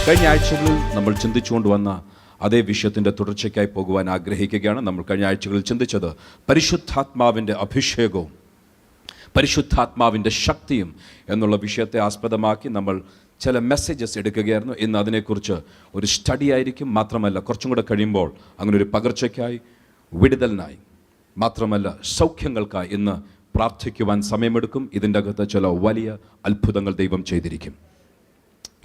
കഴിഞ്ഞ ആഴ്ചകളിൽ നമ്മൾ ചിന്തിച്ചുകൊണ്ടുവന്ന അതേ വിഷയത്തിൻ്റെ തുടർച്ചയ്ക്കായി പോകുവാൻ ആഗ്രഹിക്കുകയാണ്. നമ്മൾ കഴിഞ്ഞ ആഴ്ചകളിൽ ചിന്തിച്ചത് പരിശുദ്ധാത്മാവിൻ്റെ അഭിഷേകവും പരിശുദ്ധാത്മാവിൻ്റെ ശക്തിയും എന്നുള്ള വിഷയത്തെ ആസ്പദമാക്കി നമ്മൾ ചില മെസ്സേജസ് എടുക്കുകയായിരുന്നു. ഇന്ന് അതിനെക്കുറിച്ച് ഒരു സ്റ്റഡി ആയിരിക്കും. മാത്രമല്ല, കുറച്ചും കൂടെ കഴിയുമ്പോൾ അങ്ങനെ ഒരു പകർച്ചയ്ക്കായി, വിടുതലിനായി, മാത്രമല്ല സൗഖ്യങ്ങൾക്കായി ഇന്ന് പ്രാർത്ഥിക്കുവാൻ സമയമെടുക്കും. ഇതിൻ്റെ അകത്ത് ചില വലിയ അത്ഭുതങ്ങൾ ദൈവം ചെയ്തിരിക്കും.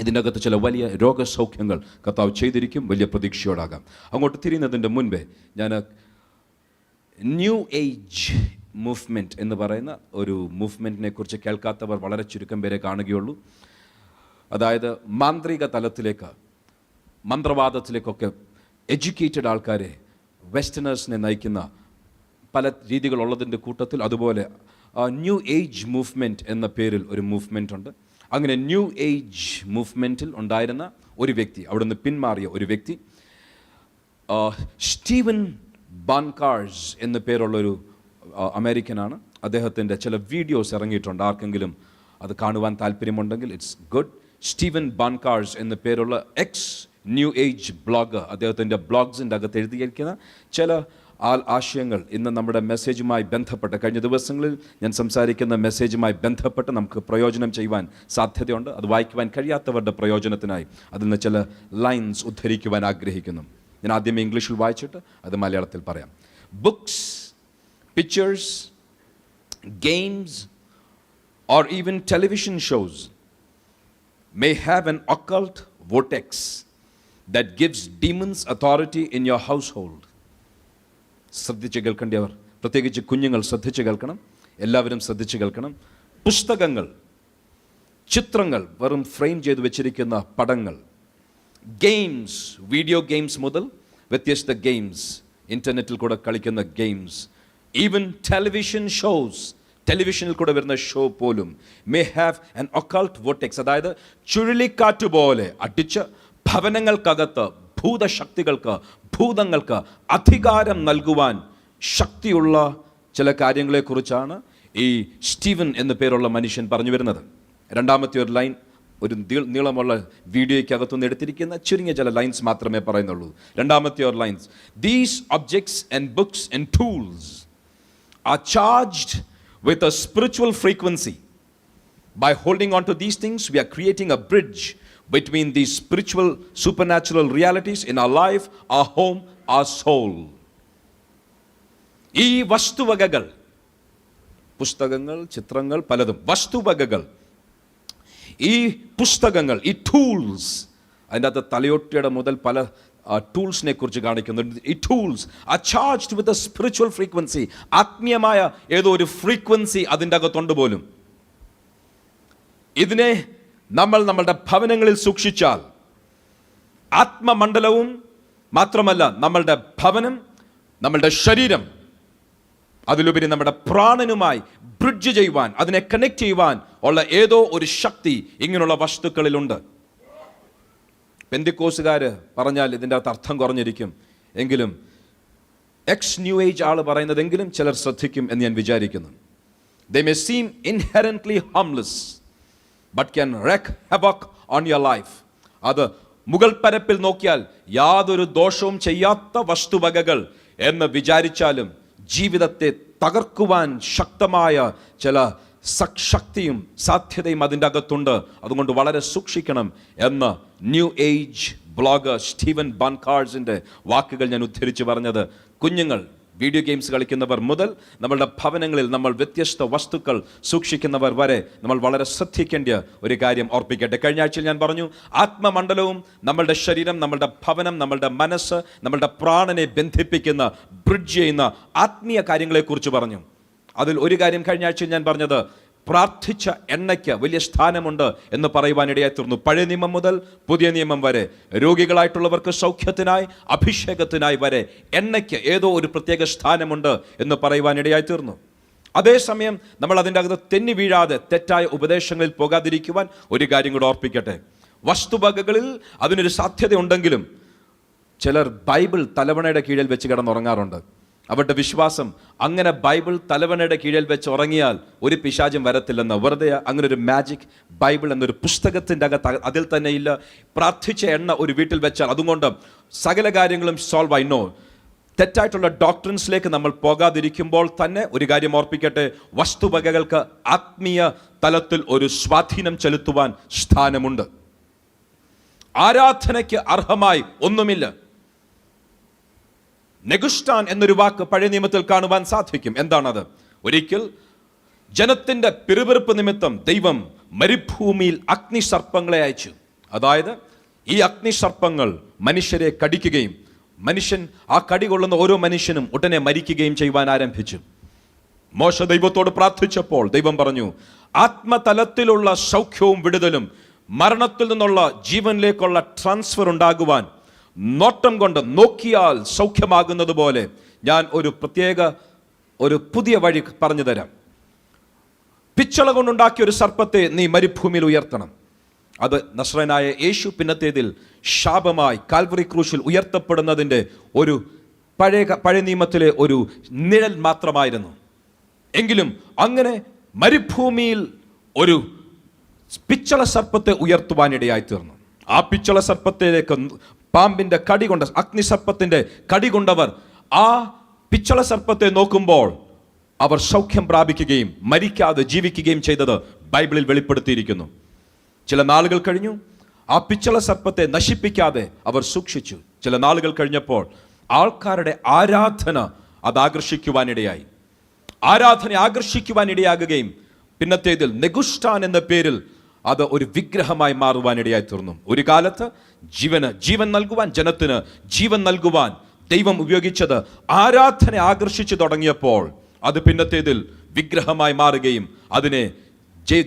ഇതിൻ്റെ അകത്ത് ചില വലിയ രോഗസൗഖ്യങ്ങൾ കർത്താവ് ചെയ്തിരിക്കും. വലിയ പ്രതീക്ഷയോടാകാം. അങ്ങോട്ട് തിരിയുന്നതിൻ്റെ മുൻപേ ഞാൻ ന്യൂ ഏജ് മൂവ്മെൻറ്റ് എന്ന് പറയുന്ന ഒരു മൂവ്മെൻറ്റിനെ കുറിച്ച് കേൾക്കാത്തവർ വളരെ ചുരുക്കം പേരെ കാണുകയുള്ളൂ. അതായത് മാന്ത്രിക തലത്തിലേക്ക്, മന്ത്രവാദത്തിലേക്കൊക്കെ എഡ്യൂക്കേറ്റഡ് ആൾക്കാരെ, വെസ്റ്റേണേഴ്സിനെ നയിക്കുന്ന പല രീതികളുള്ളതിൻ്റെ കൂട്ടത്തിൽ അതുപോലെ ന്യൂ ഏജ് മൂവ്മെൻറ്റ് എന്ന പേരിൽ ഒരു മൂവ്മെൻ്റ് ഉണ്ട്. അങ്ങനെ ന്യൂ ഏജ് മൂവ്മെൻറ്റിൽ ഉണ്ടായിരുന്ന ഒരു വ്യക്തി, അവിടുന്ന് പിന്മാറിയ ഒരു വ്യക്തി, സ്റ്റീവൻ ബാൻകാർസ് എന്ന പേരുള്ളൊരു അമേരിക്കനാണ്. അദ്ദേഹത്തിൻ്റെ ചില വീഡിയോസ് ഇറങ്ങിയിട്ടുണ്ട്. ആർക്കെങ്കിലും അത് കാണുവാൻ താല്പര്യമുണ്ടെങ്കിൽ ഇറ്റ്സ് ഗുഡ്. സ്റ്റീവൻ ബാൻകാർസ് എന്ന പേരുള്ള എക്സ് ന്യൂ ഏജ് ബ്ലോഗർ, അദ്ദേഹത്തിൻ്റെ ബ്ലോഗ്സിൻ്റെ അകത്ത് എഴുതിയിരിക്കുന്ന ചില ആശയങ്ങൾ ഇന്ന് നമ്മുടെ മെസ്സേജുമായി ബന്ധപ്പെട്ട്, കഴിഞ്ഞ ദിവസങ്ങളിൽ ഞാൻ സംസാരിക്കുന്ന മെസ്സേജുമായി ബന്ധപ്പെട്ട് നമുക്ക് പ്രയോജനം ചെയ്യുവാൻ സാധ്യതയുണ്ട്. അത് വായിക്കുവാൻ കഴിയാത്തവരുടെ പ്രയോജനത്തിനായി അതിൽ നിന്ന് ചില ലൈൻസ് ഉദ്ധരിക്കുവാൻ ആഗ്രഹിക്കുന്നു. ഞാൻ ആദ്യമേ ഇംഗ്ലീഷിൽ വായിച്ചിട്ട് അത് മലയാളത്തിൽ പറയാം. Books, pictures, games, or even television shows may have an occult vortex that gives demons authority in your household. ശ്രദ്ധിച്ച് കേൾക്കേണ്ടവർ, പ്രത്യേകിച്ച് കുഞ്ഞുങ്ങൾ ശ്രദ്ധിച്ച് കേൾക്കണം. എല്ലാവരും ശ്രദ്ധിച്ച് കേൾക്കണം. പുസ്തകങ്ങൾ, ചിത്രങ്ങൾ, വെറും ഫ്രെയിം ചെയ്ത് വെച്ചിരിക്കുന്ന പടങ്ങൾ, ഗെയിംസ്, വീഡിയോ ഗെയിംസ് മുതൽ വ്യത്യസ്ത ഗെയിംസ്, ഇൻ്റർനെറ്റിൽ കൂടെ കളിക്കുന്ന ഗെയിംസ്, ഈവൻ ടെലിവിഷൻ ഷോസ്, ടെലിവിഷനിൽ കൂടെ വരുന്ന ഷോ പോലും may have an occult vortex, അതായത് ചുഴലിക്കാറ്റ് പോലെ അടിച്ച് ഭവനങ്ങൾക്കകത്ത് ഭൂതശക്തികൾക്ക്, ഭൂതങ്ങൾക്ക് അധികാരം നൽകുവാൻ ശക്തിയുള്ള ചില കാര്യങ്ങളെക്കുറിച്ചാണ് ഈ സ്റ്റീവൻ എന്ന പേരുള്ള മനുഷ്യൻ പറഞ്ഞു വരുന്നത്. രണ്ടാമത്തെ ഒരു ലൈൻ ഒരു നീളമുള്ള വീഡിയോയ്ക്കകത്തുനിന്ന് എടുത്തിരിക്കുന്ന ചുരുങ്ങിയ ചില ലൈൻസ് മാത്രമേ പറയുന്നുള്ളൂ. രണ്ടാമത്തെ ഒരു lines, these objects and books and tools are charged with a spiritual frequency. By holding on to these things, we are creating a bridge between these spiritual, supernatural realities in our life, our home, our soul. ഈ വസ്തുവകകൾ, പുസ്തകങ്ങൾ, ചിത്രങ്ങൾ, പലതും വസ്തുവകകൾ, ഈ പുസ്തകങ്ങൾ, ഈ tools, അതിൻ്റെ അകത്ത് തലയൊട്ടിയുടെ മുതൽ പല ടൂൾസിനെ കുറിച്ച് കാണിക്കുന്നുണ്ട്. ഈ tools R charged with a spiritual frequency. ആത്മീയമായ ഏതോ ഒരു ഫ്രീക്വൻസി അതിൻ്റെ അകത്തുണ്ട് പോലും. ഇതിനെ നമ്മൾ നമ്മളുടെ ഭവനങ്ങളിൽ സൂക്ഷിച്ചാൽ ആത്മമണ്ഡലവും മാത്രമല്ല നമ്മളുടെ ഭവനം, നമ്മളുടെ ശരീരം, അതിലുപരി നമ്മുടെ പ്രാണനുമായി ബ്രിഡ്ജ് ചെയ്യുവാൻ, അതിനെ കണക്ട് ചെയ്യുവാൻ ഉള്ള ഏതോ ഒരു ശക്തി ഇങ്ങനെയുള്ള വസ്തുക്കളിലുണ്ട്. പെന്തിക്കോസുകാർ പറഞ്ഞാൽ ഇതിൻ്റെ അകത്ത് അർത്ഥം കുറഞ്ഞിരിക്കും. എങ്കിലും എക്സ് ന്യൂ ഏജ് ആൾ പറയുന്നതെങ്കിലും ചിലർ ശ്രദ്ധിക്കും എന്ന് ഞാൻ വിചാരിക്കുന്നു. They may seem inherently harmless but can wreak havoc on your life. അത് മുകൾ പരപ്പിൽ നോക്കിയാൽ യാതൊരു ദോഷവും ചെയ്യാത്ത വസ്തുവകകൾ എന്ന് വിചാരിച്ചാലും ജീവിതത്തെ തകർക്കുവാൻ ശക്തമായ ചില ശക്തിയും സാധ്യതയും അതിൻ്റെ അകത്തുണ്ട്. അതുകൊണ്ട് വളരെ സൂക്ഷിക്കണം എന്ന് ന്യൂ ഏജ് ബ്ലോഗർ സ്റ്റീവൻ ബാൻകാർസിൻ്റെ വാക്കുകൾ ഞാൻ ഉദ്ധരിച്ച് പറഞ്ഞത്. കുഞ്ഞുങ്ങൾ, വീഡിയോ ഗെയിംസ് കളിക്കുന്നവർ മുതൽ നമ്മളുടെ ഭവനങ്ങളിൽ നമ്മൾ വ്യത്യസ്ത വസ്തുക്കൾ സൂക്ഷിക്കുന്നവർ വരെ നമ്മൾ വളരെ ശ്രദ്ധിക്കേണ്ട ഒരു കാര്യം ഓർപ്പിക്കട്ടെ. കഴിഞ്ഞ ആഴ്ചയിൽ ഞാൻ പറഞ്ഞു, ആത്മമണ്ഡലവും നമ്മളുടെ ശരീരം, നമ്മളുടെ ഭവനം, നമ്മളുടെ മനസ്സ്, നമ്മളുടെ പ്രാണനെ ബന്ധിപ്പിക്കുന്ന, ബ്രിഡ്ജ് ചെയ്യുന്ന ആത്മീയ കാര്യങ്ങളെക്കുറിച്ച് പറഞ്ഞു. അതിൽ ഒരു കാര്യം കഴിഞ്ഞ ആഴ്ചയിൽ ഞാൻ പറഞ്ഞത്, പ്രാർത്ഥിച്ച എണ്ണയ്ക്ക് വലിയ സ്ഥാനമുണ്ട് എന്ന് പറയുവാനിടയായി തീർന്നു. പഴയ നിയമം മുതൽ പുതിയ നിയമം വരെ രോഗികളായിട്ടുള്ളവർക്ക് സൗഖ്യത്തിനായി, അഭിഷേകത്തിനായി വരെ എണ്ണയ്ക്ക് ഏതോ ഒരു പ്രത്യേക സ്ഥാനമുണ്ട് എന്ന് പറയുവാനിടയായി തീർന്നു. അതേസമയം നമ്മൾ അതിൻ്റെ അകത്ത് തെന്നി വീഴാതെ തെറ്റായ ഉപദേശങ്ങളിൽ പോകാതിരിക്കുവാൻ ഒരു കാര്യം കൂടെ ഓർപ്പിക്കട്ടെ. വസ്തുവകകളിൽ അതിനൊരു സാധ്യത ഉണ്ടെങ്കിലും ചിലർ ബൈബിൾ തലവണയുടെ കീഴിൽ വെച്ച് കിടന്നുറങ്ങാറുണ്ട്. അവരുടെ വിശ്വാസം അങ്ങനെ ബൈബിൾ തലവണയുടെ കീഴിൽ വെച്ച് ഉറങ്ങിയാൽ ഒരു പിശാചും വരത്തില്ലെന്ന്. വെറുതെ അങ്ങനെ ഒരു മാജിക് ബൈബിൾ എന്നൊരു പുസ്തകത്തിൻ്റെ അകത്ത് അതിൽ തന്നെ ഇല്ല. പ്രാർത്ഥിച്ച എണ്ണ ഒരു വീട്ടിൽ വെച്ചാൽ അതുകൊണ്ട് സകല കാര്യങ്ങളും സോൾവ് ആയി. നോ, തെറ്റായിട്ടുള്ള ഡോക്ട്രിൻസിലേക്ക് നമ്മൾ പോകാതിരിക്കുമ്പോൾ തന്നെ ഒരു കാര്യം ഓർപ്പിക്കട്ടെ, വസ്തുവകകൾക്ക് ആത്മീയ തലത്തിൽ ഒരു സ്വാധീനം ചെലുത്തുവാൻ സ്ഥാനമുണ്ട്. ആരാധനയ്ക്ക് അർഹമായി ഒന്നുമില്ല. നെഗുഷ്ടാൻ എന്നൊരു വാക്ക് പഴയ നിയമത്തിൽ കാണുവാൻ സാധിക്കും. എന്താണത്? ഒരിക്കൽ ജനത്തിന്റെ പിറുപിറുപ്പ് നിമിത്തം ദൈവം മരുഭൂമിയിൽ അഗ്നിസർപ്പങ്ങളെ അയച്ചു. അതായത് ഈ അഗ്നിസർപ്പങ്ങൾ മനുഷ്യരെ കടിക്കുകയും മനുഷ്യൻ ആ കടി കൊള്ളുന്ന ഓരോ മനുഷ്യനും ഉടനെ മരിക്കുകയും ചെയ്യുവാൻ ആരംഭിച്ചു. മോശ ദൈവത്തോട് പ്രാർത്ഥിച്ചപ്പോൾ ദൈവം പറഞ്ഞു, ആത്മതലത്തിലുള്ള സൗഖ്യവും വിടുതലും മരണത്തിൽ നിന്നുള്ള ജീവനിലേക്കുള്ള ട്രാൻസ്ഫർ ഉണ്ടാകുവാൻ നോട്ടം കൊണ്ട് നോക്കിയാൽ സൗഖ്യമാകുന്നത് പോലെ ഞാൻ ഒരു പുതിയ വഴി പറഞ്ഞു തരാം. പിച്ചള കൊണ്ടുണ്ടാക്കിയ ഒരു സർപ്പത്തെ നീ മരുഭൂമിയിൽ ഉയർത്തണം. അത് നസ്രയനായ യേശു പിന്നത്തേതിൽ ശാപമായി കാൽവറി ക്രൂശിൽ ഉയർത്തപ്പെടുന്നതിൻ്റെ ഒരു പഴയ നിയമത്തിലെ ഒരു നിഴൽ മാത്രമായിരുന്നു. എങ്കിലും അങ്ങനെ മരുഭൂമിയിൽ ഒരു പിച്ചള സർപ്പത്തെ ഉയർത്തുവാനിടയായി തീർന്നു. ആ പിച്ചള സർപ്പത്തിലേക്ക് പാമ്പിന്റെ കടി കൊണ്ട്, അഗ്നിസർപ്പത്തിന്റെ കടി കൊണ്ടവർ ആ പിച്ചള സർപ്പത്തെ നോക്കുമ്പോൾ അവർ സൗഖ്യം പ്രാപിക്കുകയും മരിക്കാതെ ജീവിക്കുകയും ചെയ്തത് ബൈബിളിൽ വെളിപ്പെടുത്തിയിരിക്കുന്നു. ചില നാളുകൾ കഴിഞ്ഞു, ആ പിച്ചള സർപ്പത്തെ നശിപ്പിക്കാതെ അവർ സൂക്ഷിച്ചു. ചില നാളുകൾ കഴിഞ്ഞപ്പോൾ ആൾക്കാരുടെ ആരാധന അത് ആകർഷിക്കുവാനിടയായി. ആരാധന ആകർഷിക്കുവാനിടയാകുകയും പിന്നത്തേതിൽ നെഗുഷ്ടാൻ എന്ന പേരിൽ അത് ഒരു വിഗ്രഹമായി മാറുവാനിടയായി തീർന്നു. ഒരു കാലത്ത് ജീവൻ നൽകുവാൻ, ജനത്തിന് ജീവൻ നൽകുവാൻ ദൈവം ഉപയോഗിച്ചത് ആരാധന ആകർഷിച്ചു തുടങ്ങിയപ്പോൾ അത് പിന്നത്തേതിൽ വിഗ്രഹമായി മാറുകയും അതിനെ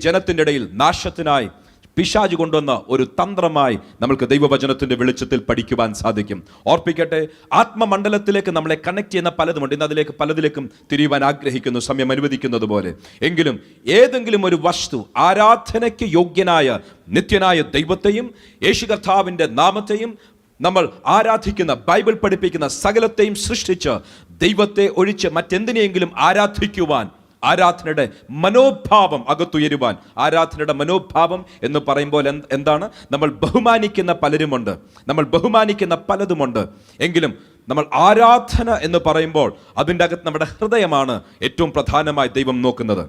ജനത്തിൻ്റെ ഇടയിൽ നാശത്തിനായി പിശാച് കൊണ്ടുവന്ന ഒരു തന്ത്രമായി നമ്മൾക്ക് ദൈവവചനത്തിന്റെ വെളിച്ചത്തിൽ പഠിക്കുവാൻ സാധിക്കും. ഓർപ്പിക്കട്ടെ, ആത്മമണ്ഡലത്തിലേക്ക് നമ്മളെ കണക്ട് ചെയ്യുന്ന പലതുമുണ്ട്. ഇന്ന് അതിലേക്ക് പലതിലേക്കും തിരിയുവാൻ ആഗ്രഹിക്കുന്നു, സമയം അനുവദിക്കുന്നത് പോലെ. എങ്കിലും ഏതെങ്കിലും ഒരു വസ്തു ആരാധനയ്ക്ക് യോഗ്യനായ നിത്യനായ ദൈവത്തെയും യേശു കർത്താവിൻ്റെ നാമത്തെയും നമ്മൾ ആരാധിക്കുന്ന ബൈബിൾ പഠിപ്പിക്കുന്ന സകലത്തെയും സൃഷ്ടിച്ച് ദൈവത്തെ ഒഴിച്ച് മറ്റെന്തിനെയെങ്കിലും ആരാധിക്കുവാൻ, ആരാധനയുടെ മനോഭാവം അകത്തുയരുവാൻ, ആരാധനയുടെ മനോഭാവം എന്ന് പറയുമ്പോൾ എന്താണ്? നമ്മൾ ബഹുമാനിക്കുന്ന പലരുമുണ്ട്, നമ്മൾ ബഹുമാനിക്കുന്ന പലതുമുണ്ട്. എങ്കിലും നമ്മൾ ആരാധന എന്ന് പറയുമ്പോൾ അതിൻ്റെ അകത്ത് നമ്മുടെ ഹൃദയമാണ് ഏറ്റവും പ്രധാനമായി ദൈവം നോക്കുന്നത്.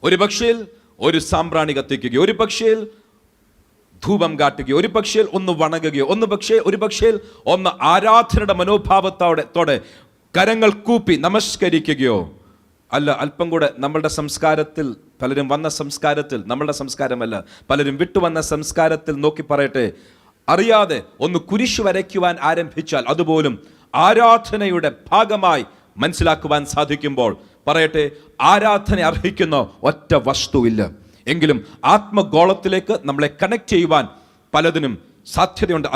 ഒരു പക്ഷേ ഒരു സാമ്പ്രാണി കത്തിക്കുകയോ, ഒരു പക്ഷേ ധൂപം കാട്ടുകയോ, ഒരു പക്ഷേ ഒന്ന് വണങ്ങുകയോ, ഒരു പക്ഷേ ഒന്ന് ആരാധനയുടെ മനോഭാവത്തോടെ കരങ്ങൾ കൂപ്പി നമസ്കരിക്കുകയോ അല്ല. അല്പം കൂടെ നമ്മളുടെ സംസ്കാരത്തിൽ, പലരും വന്ന സംസ്കാരത്തിൽ, നമ്മളുടെ സംസ്കാരമല്ല, പലരും വിട്ടുവന്ന സംസ്കാരത്തിൽ നോക്കി പറയട്ടെ, അറിയാതെ ഒന്ന് കുരിശ് വരയ്ക്കുവാൻ ആരംഭിച്ചാൽ അതുപോലും ആരാധനയുടെ ഭാഗമായി മനസ്സിലാക്കുവാൻ സാധിക്കുമ്പോൾ പറയട്ടെ, ആരാധന അർഹിക്കുന്ന ഒറ്റ വസ്തുവില്ല. എങ്കിലും ആത്മഗോളത്തിലേക്ക് നമ്മളെ കണക്ട് ചെയ്യുവാൻ പലതിനും സാധ്യതയുണ്ട്,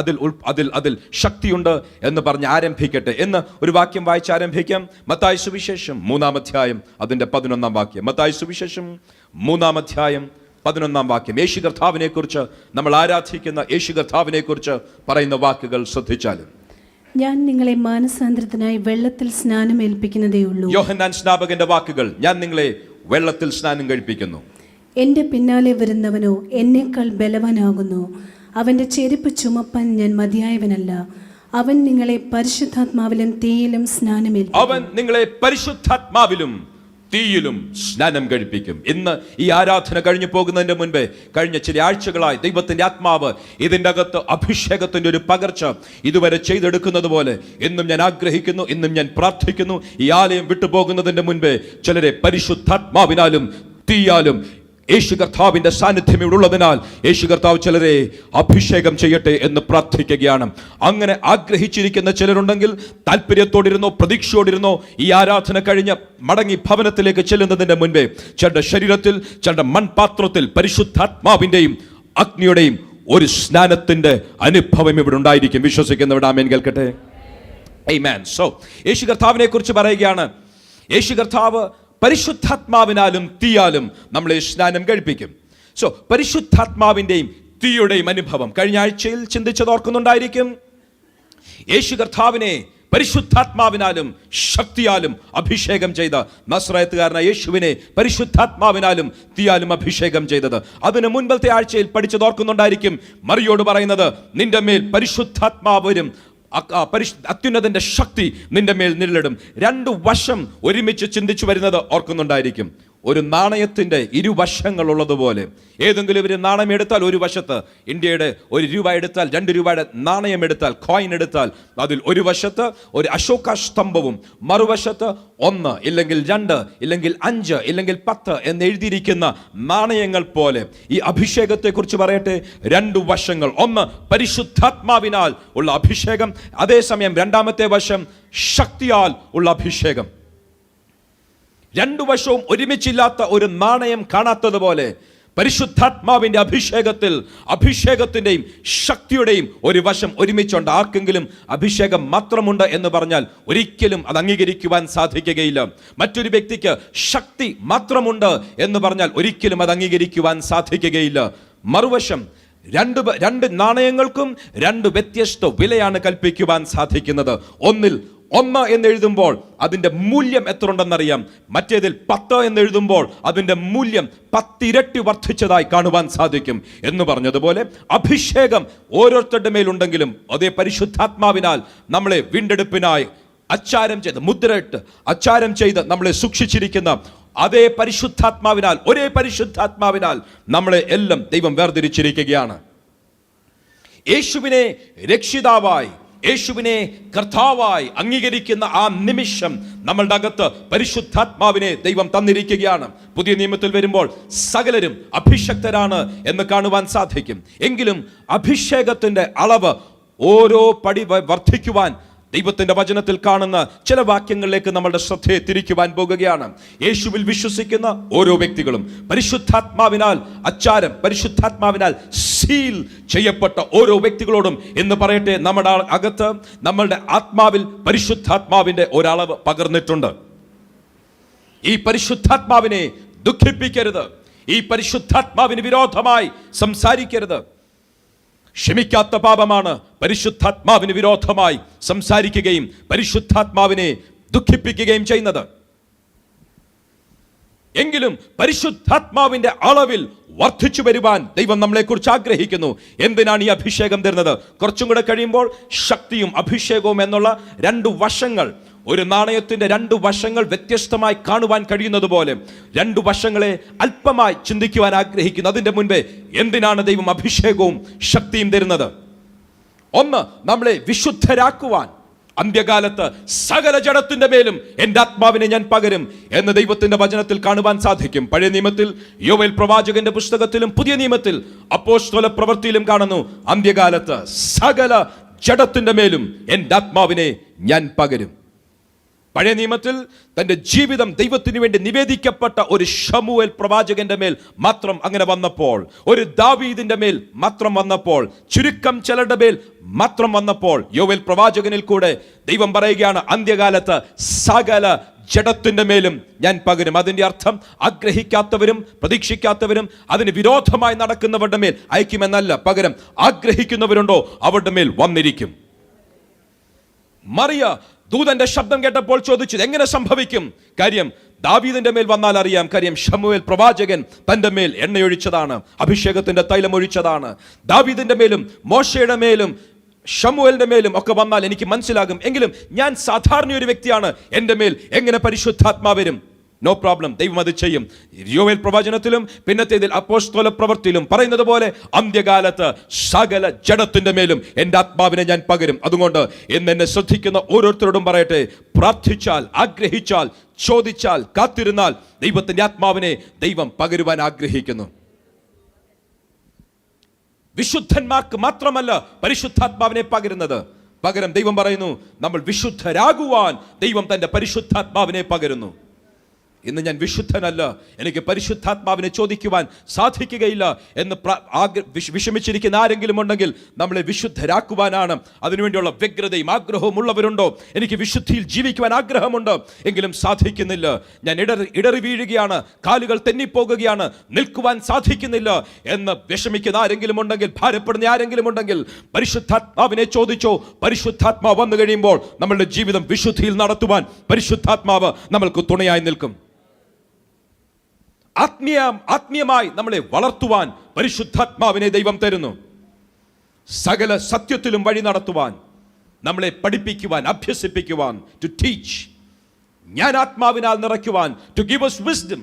അതിൽ ശക്തിയുണ്ട് എന്ന് പറഞ്ഞ് ആരംഭിക്കട്ടെ എന്ന് ഒരു വാക്യം വായിച്ച് ആരംഭിക്കാം. മത്തായി സുവിശേഷം 3-ാം അധ്യായം അതിൻ്റെ 11-ാം വാക്യം. മത്തായി സുവിശേഷം 3-ാം അധ്യായം 11-ാം വാക്യം. യേശു കർത്താവിനെ കുറിച്ച്, നമ്മൾ ആരാധിക്കുന്ന യേശു കർത്താവിനെ കുറിച്ച് പറയുന്ന വാക്കുകൾ ശ്രദ്ധിച്ചാലും, ഞാൻ നിങ്ങളെ മാനസാന്തരത്തിനായി വെള്ളത്തിൽ സ്നാനം ഏൽപ്പിക്കുന്നതേ ഉള്ളൂ. യോഹന്നാൻ സ്നാപകന്റെ വാക്കുകൾ, ഞാൻ നിങ്ങളെ വെള്ളത്തിൽ സ്നാനം കഴിപ്പിക്കുന്നു. എന്റെ പിന്നാലെ വരുന്നവനോ എന്നേക്കാൾ ബലവാനാകുന്നു. അവന്റെ ചെരുപ്പ് ചുമപ്പാൻ ഞാൻ മതിയായവനല്ല. അവൻ നിങ്ങളെ പരിശുദ്ധാത്മാവിലും തീയിലും സ്നാനം കഴിപ്പിക്കും. ഇന്ന് ഈ ആരാധന കഴിഞ്ഞു പോകുന്നതിന്റെ മുൻപേ കഴിഞ്ഞ ചില ആഴ്ചകളായി ദൈവത്തിന്റെ ആത്മാവ് ഇതിൻ്റെ അകത്ത് അഭിഷേകത്തിന്റെ ഒരു പകർച്ച ഇതുവരെ ചെയ്തെടുക്കുന്നത് പോലെ ഇന്നും ഞാൻ ആഗ്രഹിക്കുന്നു, ഇന്നും ഞാൻ പ്രാർത്ഥിക്കുന്നു. ഈ ആലയം വിട്ടുപോകുന്നതിന്റെ മുൻപേ ചിലരെ പരിശുദ്ധാത്മാവിനാലും തീയാലും യേശു കർത്താവിന്റെ സാന്നിധ്യം ഇവിടെ ഉള്ളതിനാൽ യേശു കർത്താവ് ചിലരെ അഭിഷേകം ചെയ്യട്ടെ എന്ന് പ്രാർത്ഥിക്കുകയാണ്. അങ്ങനെ ആഗ്രഹിച്ചിരിക്കുന്ന ചിലരുണ്ടെങ്കിൽ താല്പര്യത്തോടിരുന്നോ, പ്രതീക്ഷയോടിരുന്നോ ഈ ആരാധന കഴിഞ്ഞ് മടങ്ങി ഭവനത്തിലേക്ക് ചെല്ലുന്നതിന്റെ മുൻപേ ചിലരുടെ ശരീരത്തിൽ, ചിലരുടെ മൺപാത്രത്തിൽ പരിശുദ്ധാത്മാവിന്റെയും അഗ്നിയുടെയും ഒരു സ്നാനത്തിന്റെ അനുഭവം ഇവിടെ ഉണ്ടായിരിക്കും. വിശ്വസിക്കുന്നവരുടെ ആമേൻ കേൾക്കട്ടെ. ആമേൻ. സോ യേശു കർത്താവിനെ കുറിച്ച് പറയുകയാണ്, യേശു കർത്താവ് പരിശുദ്ധാത്മാവിനാലും തീയാലും നമ്മളെ സ്നാനം കഴിപ്പിക്കും. സോ പരിശുദ്ധാത്മാവിൻ്റെയും തീയുടെയും അനുഭവം കഴിഞ്ഞ ആഴ്ചയിൽ ചിന്തിച്ചത് ഓർക്കുന്നുണ്ടായിരിക്കും. യേശു കർത്താവിനെ പരിശുദ്ധാത്മാവിനാലും ശക്തിയാലും അഭിഷേകം ചെയ്ത നസ്രയത്തുകാരനായ യേശുവിനെ പരിശുദ്ധാത്മാവിനാലും തീയാലും അഭിഷേകം ചെയ്തത്. അതിന് മുൻപത്തെ ആഴ്ചയിൽ പഠിച്ചത് ഓർക്കുന്നുണ്ടായിരിക്കും. മറിയോട് പറയുന്നത്, നിന്റെ മേൽ പരിശുദ്ധാത്മാവ് വരും, അത്യുന്നതന്റെ ശക്തി നിന്റെ മേൽ നിഴലിടും. രണ്ടു വശം ഒരുമിച്ച് ചിന്തിച്ചു വരുന്നത് ഓർക്കുന്നുണ്ടായിരിക്കും. ഒരു നാണയത്തിൻ്റെ ഇരുവശങ്ങൾ ഉള്ളതുപോലെ ഏതെങ്കിലും ഒരു നാണയം എടുത്താൽ ഒരു വശത്ത് ഇന്ത്യയുടെ 1 രൂപ എടുത്താൽ 2 രൂപയുടെ നാണയം എടുത്താൽ കോയിൻ എടുത്താൽ അതിൽ ഒരു വശത്ത് ഒരു അശോക സ്തംഭവും മറുവശത്ത് 1 ഇല്ലെങ്കിൽ 2 ഇല്ലെങ്കിൽ 5 ഇല്ലെങ്കിൽ 10 എന്ന് എഴുതിയിരിക്കുന്ന നാണയങ്ങൾ പോലെ ഈ അഭിഷേകത്തെക്കുറിച്ച് പറയട്ടെ. 2 വശങ്ങൾ, ഒന്ന് പരിശുദ്ധാത്മാവിനാൽ ഉള്ള അഭിഷേകം, അതേസമയം രണ്ടാമത്തെ വശം ശക്തിയാൽ ഉള്ള അഭിഷേകം. 2 വശവും ഒരുമിച്ചില്ലാത്ത ഒരു നാണയം കാണാത്തതുപോലെ പരിശുദ്ധാത്മാവിന്റെ അഭിഷേകത്തിന്റെയും ശക്തിയുടെയും ഒരു വശം ഒരുമിച്ചുണ്ട്. ആർക്കെങ്കിലും അഭിഷേകം മാത്രമുണ്ട് എന്ന് പറഞ്ഞാൽ ഒരിക്കലും അത് അംഗീകരിക്കുവാൻ സാധിക്കുകയില്ല. മറ്റൊരു വ്യക്തിക്ക് ശക്തി മാത്രമുണ്ട് എന്ന് പറഞ്ഞാൽ ഒരിക്കലും അത് അംഗീകരിക്കുവാൻ സാധിക്കുകയില്ല. മറുവശം, രണ്ട് നാണയങ്ങൾക്കും 2 വ്യത്യസ്ത വിലയാണ് കൽപ്പിക്കുവാൻ സാധിക്കുന്നത്. ഒന്നിൽ 1 എന്ന് എഴുതുമ്പോൾ അതിൻ്റെ മൂല്യം എത്ര ഉണ്ടെന്നറിയാം. മറ്റേതിൽ 10 എന്ന് എഴുതുമ്പോൾ അതിൻ്റെ മൂല്യം 10 ഇരട്ടി വർദ്ധിച്ചതായി കാണുവാൻ സാധിക്കും. എന്ന് പറഞ്ഞതുപോലെ അഭിഷേകം ഓരോരുത്തരുടെ മേലുണ്ടെങ്കിലും അതേ പരിശുദ്ധാത്മാവിനാൽ നമ്മളെ വീണ്ടെടുപ്പിനായി അച്ചാരം ചെയ്ത് മുദ്രയിട്ട് അച്ചാരം ചെയ്ത് നമ്മളെ സൂക്ഷിച്ചിരിക്കുന്ന അതേ പരിശുദ്ധാത്മാവിനാൽ, ഒരേ പരിശുദ്ധാത്മാവിനാൽ നമ്മളെ എല്ലാം ദൈവം വേർതിരിച്ചിരിക്കുകയാണ്. യേശുവിനെ രക്ഷിതാവായി, യേശുവിനെ കർത്താവായി അംഗീകരിക്കുന്ന ആ നിമിഷം നമ്മളുടെ അകത്ത് പരിശുദ്ധാത്മാവിനെ ദൈവം തന്നിരിക്കുകയാണ്. പുതിയ നിയമത്തിൽ വരുമ്പോൾ സകലരും അഭിഷക്തരാണ് എന്ന് കാണുവാൻ സാധിക്കും. എങ്കിലും അഭിഷേകത്തിന്റെ അളവ് ഓരോ പടി വർദ്ധിക്കുവാൻ ദൈവത്തിന്റെ വചനത്തിൽ കാണുന്ന ചില വാക്യങ്ങളിലേക്ക് നമ്മളുടെ ശ്രദ്ധയെ തിരിക്കുവാൻ പോകുകയാണ്. യേശുവിൽ വിശ്വസിക്കുന്ന ഓരോ വ്യക്തികളും പരിശുദ്ധാത്മാവിനാൽ പരിശുദ്ധാത്മാവിനാൽ സീൽ ചെയ്യപ്പെട്ട ഓരോ വ്യക്തികളോടും എന്ന് പറയട്ടെ, നമ്മുടെ അകത്ത് നമ്മളുടെ ആത്മാവിൽ പരിശുദ്ധാത്മാവിന്റെ ഒരളവ് പകർന്നിട്ടുണ്ട്. ഈ പരിശുദ്ധാത്മാവിനെ ദുഃഖിപ്പിക്കരുത്. ഈ പരിശുദ്ധാത്മാവിന് വിരോധമായി സംസാരിക്കരുത്. ക്ഷമിക്കാത്ത പാപമാണ് പരിശുദ്ധാത്മാവിന് വിരോധമായി സംസാരിക്കുകയും പരിശുദ്ധാത്മാവിനെ ദുഃഖിപ്പിക്കുകയും ചെയ്യുന്നത്. എങ്കിലും പരിശുദ്ധാത്മാവിന്റെ അളവിൽ വർദ്ധിച്ചു വരുവാൻ ദൈവം നമ്മളെക്കുറിച്ച് ആഗ്രഹിക്കുന്നു. എന്തിനാണ് ഈ അഭിഷേകം തരുന്നത്? കുറച്ചും കൂടെ കഴിയുമ്പോൾ ശക്തിയും അഭിഷേകവും എന്നുള്ള 2 വശങ്ങൾ, ഒരു നാണയത്തിന്റെ 2 വശങ്ങൾ വ്യത്യസ്തമായി കാണുവാൻ കഴിയുന്നത് പോലെ 2 വശങ്ങളെ അല്പമായി ചിന്തിക്കുവാൻ ആഗ്രഹിക്കുന്നു. അതിന്റെ മുൻപേ എന്തിനാണ് ദൈവം അഭിഷേകവും ശക്തിയും തരുന്നത്? ഒന്ന്, നമ്മളെ വിശുദ്ധരാക്കുവാൻ. അന്ത്യകാലത്ത് സകല ജഡത്തിന്റെ മേലും എൻ്റെ ആത്മാവിനെ ഞാൻ പകരും എന്ന് ദൈവത്തിന്റെ വചനത്തിൽ കാണുവാൻ സാധിക്കും. പഴയ നിയമത്തിൽ യോവേൽ പ്രവാചകന്റെ പുസ്തകത്തിലും പുതിയ നിയമത്തിൽ അപ്പോസ്തല പ്രവൃത്തിയിലും കാണുന്നു, അന്ത്യകാലത്ത് സകല ജഡത്തിന്റെ മേലും എൻ്റെ ആത്മാവിനെ ഞാൻ പകരും. പഴയ നിയമത്തിൽ തൻ്റെ ജീവിതം ദൈവത്തിന് വേണ്ടി നിവേദിക്കപ്പെട്ട ഒരു ശമൂവേൽ പ്രവാചകന്റെ മേൽ മാത്രം അങ്ങനെ വന്നപ്പോൾ, ഒരു ദാവീദിന്റെ മേൽ മാത്രം വന്നപ്പോൾ, ചുരുക്കം ചിലരുടെ മേൽ മാത്രം വന്നപ്പോൾ, യോവേൽ പ്രവാചകനിൽ കൂടെ ദൈവം പറയുകയാണ്, അന്ത്യകാലത്ത് സകല ജഡത്തിന്റെ മേലും ഞാൻ പകരും. അതിന്റെ അർത്ഥം ആഗ്രഹിക്കാത്തവരും പ്രതീക്ഷിക്കാത്തവരും അതിന് വിരോധമായി നടക്കുന്നവരുടെ മേൽ അയക്കുമെന്നല്ല, പകരം ആഗ്രഹിക്കുന്നവരുണ്ടോ അവരുടെ മേൽ വന്നിരിക്കും. മറിയ ദൂതന്റെ ശബ്ദം കേട്ടപ്പോൾ ചോദിച്ചു, എങ്ങനെ സംഭവിക്കും? കാര്യം ദാവീദിന്റെ മേൽ വന്നാൽ അറിയാം. കാര്യം ശമൂവേൽ പ്രവാചകൻ തന്റെ മേൽ എണ്ണയൊഴിച്ചതാണ്, അഭിഷേകത്തിന്റെ തൈലം ഒഴിച്ചതാണ്. ദാവീദിന്റെ മേലും മോശയുടെ മേലും ശമൂവേലിന്റെ മേലും ഒക്കെ വന്നാൽ എനിക്ക് മനസ്സിലാകും. എങ്കിലും ഞാൻ സാധാരണ ഒരു വ്യക്തിയാണ്, എൻ്റെ മേൽ എങ്ങനെ പരിശുദ്ധാത്മാവ് വരും? നോ പ്രോബ്ലം, ദൈവം അത് ചെയ്യും. യോവേൽ പ്രവചനത്തിലും പിന്നത്തേതിൽ അപ്പോസ്തല പ്രവൃത്തിയിലും പറയുന്നത് പോലെ അന്ത്യകാലത്ത് സകല ജഡത്തിന്റെ മേലും എൻ്റെ ആത്മാവിനെ ഞാൻ പകരും. അതുകൊണ്ട് എന്നെ ശ്രദ്ധിക്കുന്ന ഓരോരുത്തരോടും പറയട്ടെ, പ്രാർത്ഥിച്ചാൽ, ആഗ്രഹിച്ചാൽ, ചോദിച്ചാൽ, കാത്തിരുന്നാൽ ദൈവത്തിന്റെ ആത്മാവിനെ ദൈവം പകരുവാൻ ആഗ്രഹിക്കുന്നു. വിശുദ്ധന്മാർക്ക് മാത്രമല്ല പരിശുദ്ധാത്മാവിനെ പകരുന്നത്, പകരം ദൈവം പറയുന്നു നമ്മൾ വിശുദ്ധരാകുവാൻ ദൈവം തന്റെ പരിശുദ്ധാത്മാവിനെ പകരുന്നു. ഇന്ന് ഞാൻ വിശുദ്ധനല്ല, എനിക്ക് പരിശുദ്ധാത്മാവിനെ ചോദിക്കുവാൻ സാധിക്കുകയില്ല എന്ന് വിഷമിച്ചിരിക്കുന്ന ആരെങ്കിലും ഉണ്ടെങ്കിൽ നമ്മളെ വിശുദ്ധരാക്കുവാനാണ് അതിനുവേണ്ടിയുള്ള വ്യഗ്രതയും ആഗ്രഹവും ഉള്ളവരുണ്ടോ? എനിക്ക് വിശുദ്ധിയിൽ ജീവിക്കുവാൻ ആഗ്രഹമുണ്ട്, എങ്കിലും സാധിക്കുന്നില്ല, ഞാൻ ഇടറി വീഴുകയാണ്, കാലുകൾ തെന്നിപ്പോകുകയാണ്, നിൽക്കുവാൻ സാധിക്കുന്നില്ല എന്ന് വിഷമിക്കുന്ന ആരെങ്കിലും ഉണ്ടെങ്കിൽ, ഭാരപ്പെടുന്ന ആരെങ്കിലും ഉണ്ടെങ്കിൽ പരിശുദ്ധാത്മാവിനെ ചോദിച്ചോ. പരിശുദ്ധാത്മാവ് വന്നു കഴിയുമ്പോൾ നമ്മളുടെ ജീവിതം വിശുദ്ധിയിൽ നടത്തുവാൻ പരിശുദ്ധാത്മാവ് നമ്മൾക്ക് തുണയായി നിൽക്കും. ആത്മീയമായി നമ്മളെ വളർത്തുവാൻ പരിശുദ്ധാത്മാവിനെ ദൈവം തരുന്നു. സകല സത്യത്തിലും വഴി നടത്തുവാൻ, നമ്മളെ പഠിപ്പിക്കുവാൻ, അഭ്യസിപ്പിക്കുവാൻ, ടു ടീച്ച്, ഞാൻ ആത്മാവിനാൽ നിറയ്ക്കുവാൻ, ടു ഗിവ് us wisdom.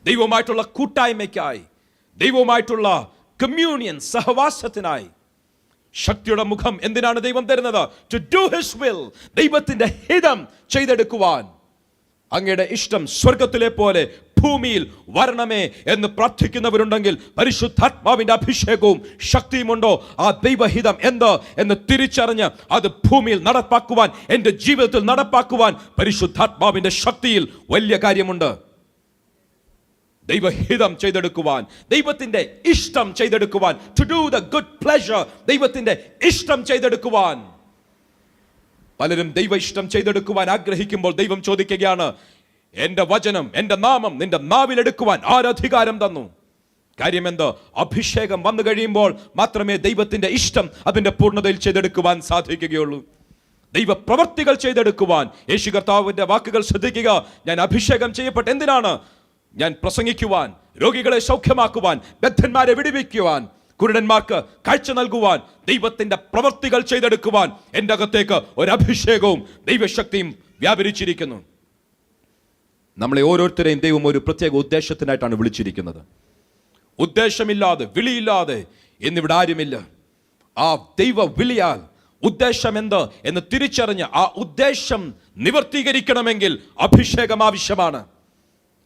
ദൈവവുമായിട്ടുള്ള കൂട്ടായ്മയ്ക്കായി, ദൈവവുമായിട്ടുള്ള കമ്മ്യൂണിയൻ, സഹവാസത്തിനായി. ശക്തിയുടെ മുഖം എന്തിനാണ് ദൈവം തരുന്നത്? ടു ഡു ഹിസ് വിൽ, ദൈവത്തിന്റെ ഹിതം ചെയ്തെടുക്കുവാൻ. അങ്ങയുടെ ഇഷ്ടം സ്വർഗത്തിലെ പോലെ ഭൂമിയിൽ വരണമേ എന്ന് പ്രാർത്ഥിക്കുന്നവരുണ്ടെങ്കിൽ പരിശുദ്ധാത്മാവിന്റെ അഭിഷേകവും ശക്തിയുമുണ്ടോ? ആ ദൈവഹിതം എന്ത് എന്ന് തിരിച്ചറിഞ്ഞ് അത് ഭൂമിയിൽ നടപ്പാക്കുവാൻ, എൻ്റെ ജീവിതത്തിൽ നടപ്പാക്കുവാൻ പരിശുദ്ധാത്മാവിന്റെ ശക്തിയിൽ വലിയ കാര്യമുണ്ട്. ദൈവഹിതം ചെയ്തെടുക്കുവാൻ, ദൈവത്തിന്റെ ഇഷ്ടം ചെയ്തെടുക്കുവാൻ, to do the good pleasure, ദൈവത്തിന്റെ ഇഷ്ടം ചെയ്തെടുക്കുവാൻ. പലരും ദൈവ ഇഷ്ടം ചെയ്തെടുക്കുവാൻ ആഗ്രഹിക്കുമ്പോൾ ദൈവം ചോദിക്കുകയാണ്, എൻ്റെ വചനം, എൻ്റെ നാമം നിന്റെ നാവിലെടുക്കുവാൻ ആരധികാരം തന്നു? കാര്യമെന്ത്? അഭിഷേകം വന്നു കഴിയുമ്പോൾ മാത്രമേ ദൈവത്തിന്റെ ഇഷ്ടം അതിന്റെ പൂർണ്ണതയിൽ ചെയ്തെടുക്കുവാൻ സാധിക്കുകയുള്ളൂ. ദൈവ പ്രവർത്തികൾ ചെയ്തെടുക്കുവാൻ യേശു കർത്താവിന്റെ വാക്കുകൾ ശ്രദ്ധിക്കുക. ഞാൻ അഭിഷേകം ചെയ്യപ്പെട്ട എന്തിനാണ്? ഞാൻ പ്രസംഗിക്കുവാൻ, രോഗികളെ സൗഖ്യമാക്കുവാൻ, ബദ്ധന്മാരെ വിടുവിക്കുവാൻ, കുരുടന്മാർക്ക് കാഴ്ച നൽകുവാൻ, ദൈവത്തിന്റെ പ്രവർത്തികൾ ചെയ്തെടുക്കുവാൻ എൻ്റെ അകത്തേക്ക് ഒരു അഭിഷേകവും ദൈവശക്തിയും വ്യാപരിച്ചിരിക്കുന്നു. നമ്മളെ ഓരോരുത്തരെയും ദൈവം ഒരു പ്രത്യേക ഉദ്ദേശത്തിനായിട്ടാണ് വിളിച്ചിരിക്കുന്നത്. ഉദ്ദേശമില്ലാതെ, വിളിയില്ലാതെ എന്നിവിടെ ആരുമില്ല. ആ ദൈവ വിളിയാൽ ഉദ്ദേശം എന്ത് എന്ന് തിരിച്ചറിഞ്ഞ് ആ ഉദ്ദേശം നിവർത്തീകരിക്കണമെങ്കിൽ അഭിഷേകം ആവശ്യമാണ്.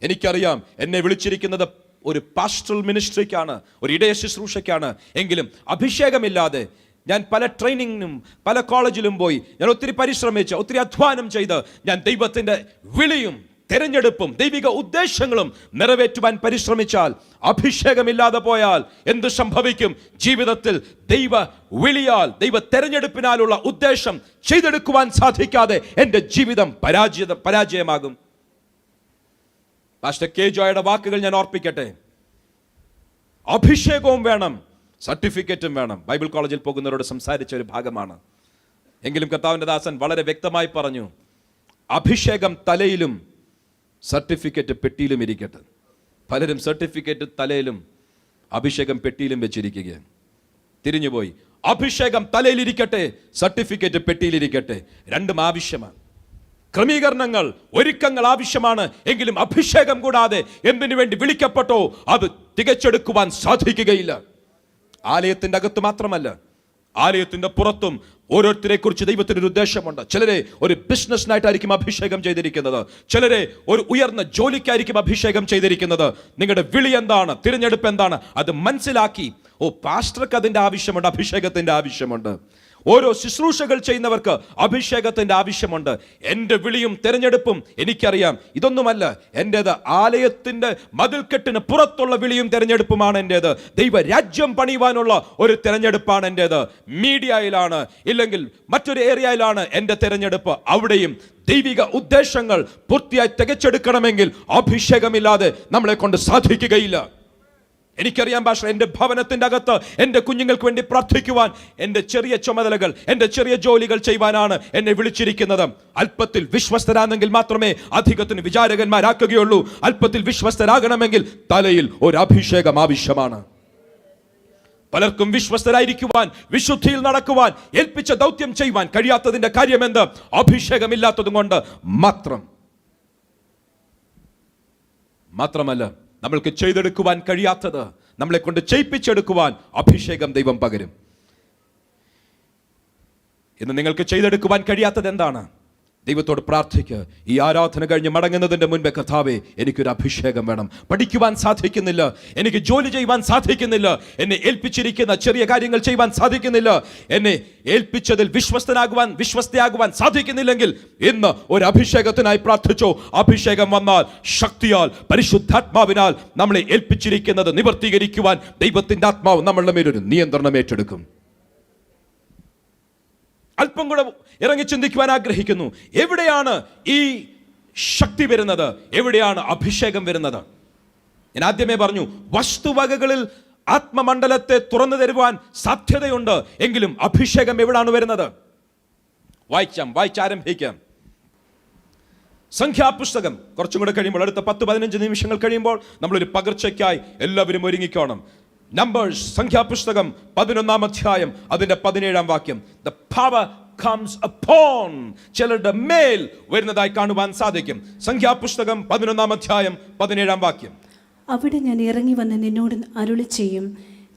എനിക്കറിയാം, എന്നെ വിളിച്ചിരിക്കുന്നത് ഒരു പാസ്റ്ററൽ മിനിസ്ട്രിക്കാണ്, ഒരു ഇടയ ശുശ്രൂഷയ്ക്കാണ്. എങ്കിലും അഭിഷേകമില്ലാതെ ഞാൻ പല ട്രെയിനിങ്ങിനും പല കോളേജിലും പോയി, ഞാൻ ഒത്തിരി പരിശ്രമിച്ച്, ഒത്തിരി അധ്വാനം ചെയ്ത് ഞാൻ ദൈവത്തിൻ്റെ വിളിയും തെരഞ്ഞെടുപ്പും ദൈവിക ഉദ്ദേശങ്ങളും നിറവേറ്റുവാൻ പരിശ്രമിച്ചാൽ, അഭിഷേകമില്ലാതെ പോയാൽ എന്ത് സംഭവിക്കും? ജീവിതത്തിൽ ദൈവ വിളിയാൽ, ദൈവ തെരഞ്ഞെടുപ്പിനാലുള്ള ഉദ്ദേശം ചെയ്തെടുക്കുവാൻ സാധിക്കാതെ എൻ്റെ ജീവിതം പരാജയമാകും. പാസ്റ്റർ കെ ജോയുടെ വാക്കുകൾ ഞാൻ ഓർപ്പിക്കട്ടെ. അഭിഷേകവും വേണം, സർട്ടിഫിക്കറ്റും വേണം. ബൈബിൾ കോളേജിൽ പോകുന്നവരോട് സംസാരിച്ച ഒരു ഭാഗമാണ്. എങ്കിലും കർത്താവിൻ്റെ ദാസൻ വളരെ വ്യക്തമായി പറഞ്ഞു, അഭിഷേകം തലയിലും സർട്ടിഫിക്കറ്റ് പെട്ടിയിലും ഇരിക്കട്ടെ. പലരും സർട്ടിഫിക്കറ്റ് തലയിലും അഭിഷേകം പെട്ടിയിലും വെച്ചിരിക്കുകയാണ്. തിരിഞ്ഞുപോയി. അഭിഷേകം തലയിലിരിക്കട്ടെ, സർട്ടിഫിക്കറ്റ് പെട്ടിയിലിരിക്കട്ടെ. രണ്ടും ആവശ്യമാണ്. ക്രമീകരണങ്ങൾ, ഒരുക്കങ്ങൾ ആവശ്യമാണ്. എങ്കിലും അഭിഷേകം കൂടാതെ എന്തിനു വേണ്ടി വിളിക്കപ്പെട്ടോ അത് തികച്ചെടുക്കുവാൻ സാധിക്കുകയില്ല. ആലയത്തിന്റെ അകത്ത് മാത്രമല്ല, ആലയത്തിന്റെ പുറത്തും ഓരോരുത്തരെ കുറിച്ച് ദൈവത്തിനൊരു ഉദ്ദേശമുണ്ട്. ചിലരെ ഒരു ബിസിനസ്സിനായിട്ടായിരിക്കും അഭിഷേകം ചെയ്തിരിക്കുന്നത്, ചിലരെ ഒരു ഉയർന്ന ജോലിക്കായിരിക്കും അഭിഷേകം ചെയ്തിരിക്കുന്നത്. നിങ്ങളുടെ വിളി എന്താണ്, തിരഞ്ഞെടുപ്പ് എന്താണ്, അത് മനസ്സിലാക്കി, പാസ്റ്റർക്ക് അതിൻ്റെ ആവശ്യമുണ്ട്, അഭിഷേകത്തിന്റെ ആവശ്യമുണ്ട്. ഓരോ ശുശ്രൂഷകൾ ചെയ്യുന്നവർക്ക് അഭിഷേകത്തിന്റെ ആവശ്യമുണ്ട്. എൻ്റെ വിളിയും തെരഞ്ഞെടുപ്പും എനിക്കറിയാം. ഇതൊന്നുമല്ല എൻ്റേത്, ആലയത്തിന്റെ മതിൽക്കെട്ടിന് പുറത്തുള്ള വിളിയും തെരഞ്ഞെടുപ്പുമാണ് എൻ്റേത്. ദൈവരാജ്യം പണിയുവാനുള്ള ഒരു തെരഞ്ഞെടുപ്പാണ് എൻ്റേത്. മീഡിയയിലാണ്, ഇല്ലെങ്കിൽ മറ്റൊരു ഏരിയയിലാണ് എൻ്റെ തെരഞ്ഞെടുപ്പ്. അവിടെയും ദൈവിക ഉദ്ദേശങ്ങൾ പൂർത്തിയായി തികച്ചെടുക്കണമെങ്കിൽ അഭിഷേകമില്ലാതെ നമ്മളെ കൊണ്ട് സാധിക്കുകയില്ല. എനിക്കറിയാം ഭാഷ, എൻ്റെ ഭവനത്തിൻ്റെ അകത്ത് എൻ്റെ കുഞ്ഞുങ്ങൾക്ക് വേണ്ടി പ്രാർത്ഥിക്കുവാൻ, എൻ്റെ ചെറിയ ചുമതലകൾ, എൻ്റെ ചെറിയ ജോലികൾ ചെയ്യുവാനാണ് എന്നെ വിളിച്ചിരിക്കുന്നത്. അല്പത്തിൽ വിശ്വസ്തരാണെങ്കിൽ മാത്രമേ അധികത്തിന് വിചാരകന്മാരാക്കുകയുള്ളൂ. അല്പത്തിൽ വിശ്വസ്തരാകണമെങ്കിൽ തലയിൽ ഒരു അഭിഷേകം ആവശ്യമാണ്. പലർക്കും വിശ്വസ്തരായിരിക്കുവാൻ, വിശുദ്ധിയിൽ നടക്കുവാൻ, ഏൽപ്പിച്ച ദൗത്യം ചെയ്യുവാൻ കഴിയാത്തതിന്റെ കാര്യമെന്ത്? അഭിഷേകമില്ലാത്തതും കൊണ്ട് മാത്രമല്ല, നമ്മൾക്ക് ചെയ്തെടുക്കുവാൻ കഴിയാത്തത് നമ്മളെ കൊണ്ട് ചെയ്യിപ്പിച്ചെടുക്കുവാൻ അഭിഷേകം ദൈവം പകരും. ഇന്ന് നിങ്ങൾക്ക് ചെയ്തെടുക്കുവാൻ കഴിയാത്തത് എന്താണ്? ദൈവത്തോട് പ്രാർത്ഥിക്കുക. ഈ ആരാധന കഴിഞ്ഞ് മടങ്ങുന്നതിൻ്റെ മുൻപേ, കർത്താവേ, എനിക്കൊരു അഭിഷേകം വേണം. പഠിക്കുവാൻ സാധിക്കുന്നില്ല, എനിക്ക് ജോലി ചെയ്യുവാൻ സാധിക്കുന്നില്ല, എന്നെ ഏൽപ്പിച്ചിരിക്കുന്ന ചെറിയ കാര്യങ്ങൾ ചെയ്യുവാൻ സാധിക്കുന്നില്ല, എന്നെ ഏൽപ്പിച്ചതിൽ വിശ്വസ്തയാകുവാൻ സാധിക്കുന്നില്ലെങ്കിൽ ഇന്ന് ഒരു അഭിഷേകത്തിനായി പ്രാർത്ഥിച്ചോ. അഭിഷേകം വന്നാൽ ശക്തിയാൽ, പരിശുദ്ധാത്മാവിനാൽ നമ്മളെ ഏൽപ്പിച്ചിരിക്കുന്നത് നിവർത്തീകരിക്കുവാൻ ദൈവത്തിൻ്റെ ആത്മാവ് നമ്മളുടെ മേലൊരു നിയന്ത്രണം ഏറ്റെടുക്കും. അല്പം കൂടെ ഇറങ്ങി ചിന്തിക്കുവാൻ ആഗ്രഹിക്കുന്നു. എവിടെയാണ് ഈ ശക്തി വരുന്നത്? എവിടെയാണ് അഭിഷേകം വരുന്നത്? ഞാൻ ആദ്യമേ പറഞ്ഞു, വസ്തുവകകളിൽ ആത്മമണ്ഡലത്തെ തുറന്നു തരുവാൻ സാധ്യതയുണ്ട്. എങ്കിലും അഭിഷേകം എവിടെയാണ് വരുന്നത്? വായിച്ചാരംഭിക്കാം. സംഖ്യാപുസ്തകം കുറച്ചും കൂടെ കഴിയുമ്പോൾ, അടുത്ത 10-15 നിമിഷങ്ങൾ കഴിയുമ്പോൾ നമ്മളൊരു പകർച്ചയ്ക്കായി എല്ലാവരും ഒരുങ്ങിക്കോണം. നമ്പേഴ്സ്, സംഖ്യാപുസ്തകം 11-ാം അധ്യായം അതിന്റെ 17-ാം വാക്യം. The power comes upon, ചിലരുടെ മേൽ വരുന്നതായി കാണുവാൻ സാധിക്കും. സംഖ്യാപുസ്തകം 11-ാം അധ്യായം 17-ാം വാക്യം. അവിടെ ഞാൻ ഇറങ്ങി വന്ന് നിന്നോട് അരുളി ചെയ്യും,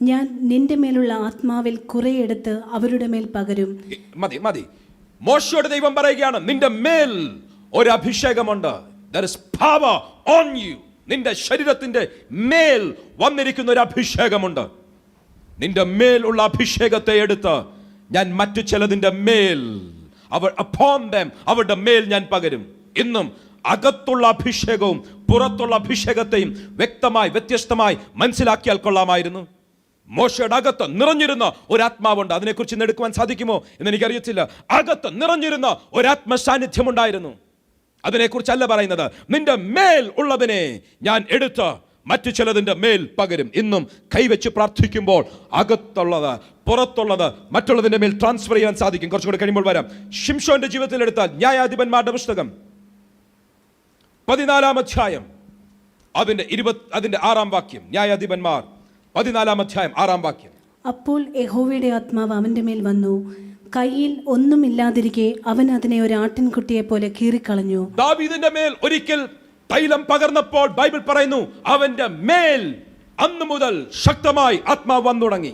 ഞാൻ നിന്റെ മേലുള്ള ആത്മാവിൽ കുറെയെടുത്ത് അവരുടെ മേൽ പകരും. മതി. മോശയോട് ദൈവം പറയുകയാണ്, നിന്റെ മേൽ ഒരു അഭിഷേകമുണ്ട്. There is power on you. നിന്റെ ശരീരത്തിന്റെ മേൽ വന്നിരിക്കുന്ന ഒരു അഭിഷേകമുണ്ട്. നിന്റെ മേൽ ഉള്ള അഭിഷേകത്തെ എടുത്ത് ഞാൻ മറ്റു ചിലതിന്റെ മേൽ, അവരുടെ മേൽ ഞാൻ പകരും. ഇന്നും അകത്തുള്ള അഭിഷേകവും പുറത്തുള്ള അഭിഷേകത്തെയും വ്യത്യസ്തമായി മനസ്സിലാക്കിയാൽ കൊള്ളാമായിരുന്നു. മോശയുടെ അകത്ത് നിറഞ്ഞിരുന്ന ഒരു ആത്മാവുണ്ട്. അതിനെക്കുറിച്ച് ഇന്ന് എടുക്കുവാൻ സാധിക്കുമോ എന്ന് എനിക്കറിയത്തില്ല. അകത്ത് നിറഞ്ഞിരുന്ന ഒരു ആത്മസാന്നിധ്യം ഉണ്ടായിരുന്നു. അതിനെക്കുറിച്ചല്ല പറയുന്നത്. നിന്റെ മേൽ ഉള്ളതിനെ ഞാൻ എടുത്ത് മറ്റു ചിലതിൻ്റെ മേൽ പകരും. ഇന്നും കൈവച്ച് പ്രാർത്ഥിക്കുമ്പോൾ അകത്തുള്ളത് പുറത്തുള്ളത് മറ്റുള്ളതിൻ്റെ മേൽ ട്രാൻസ്ഫർ ചെയ്യാൻ സാധിക്കും. കുറച്ചുകൂടെ കഴിയുമ്പോൾ വരാം. ശിംശോന്റെ ജീവിതത്തിൽ എടുത്താൽ ന്യായാധിപന്മാരുടെ പുസ്തകം 14-ാം അധ്യായം അതിന്റെ 6-ാം വാക്യം. ന്യായാധിപന്മാർ 14-ാം അധ്യായം 6-ാം വാക്യം. അപ്പോൾ യഹോവയുടെ ആത്മാവ് അവന്റെ മേൽ വന്നു, കയ്യിൽ ഒന്നുമില്ലാതിരിക്കെ അവൻ അതിനെ ഒരു ആട്ടിൻകുട്ടിയെ പോലെ കീറിക്കളഞ്ഞു. ദാവീദിന്റെ മേൽ ഒരിക്കൽ തൈലം പകർന്നപ്പോൾ ബൈബിൾ പറയുന്നു, അവന്റെ മേൽ അന്നു മുതൽ ശക്തമായി ആത്മാവ് വന്നു തുടങ്ങി.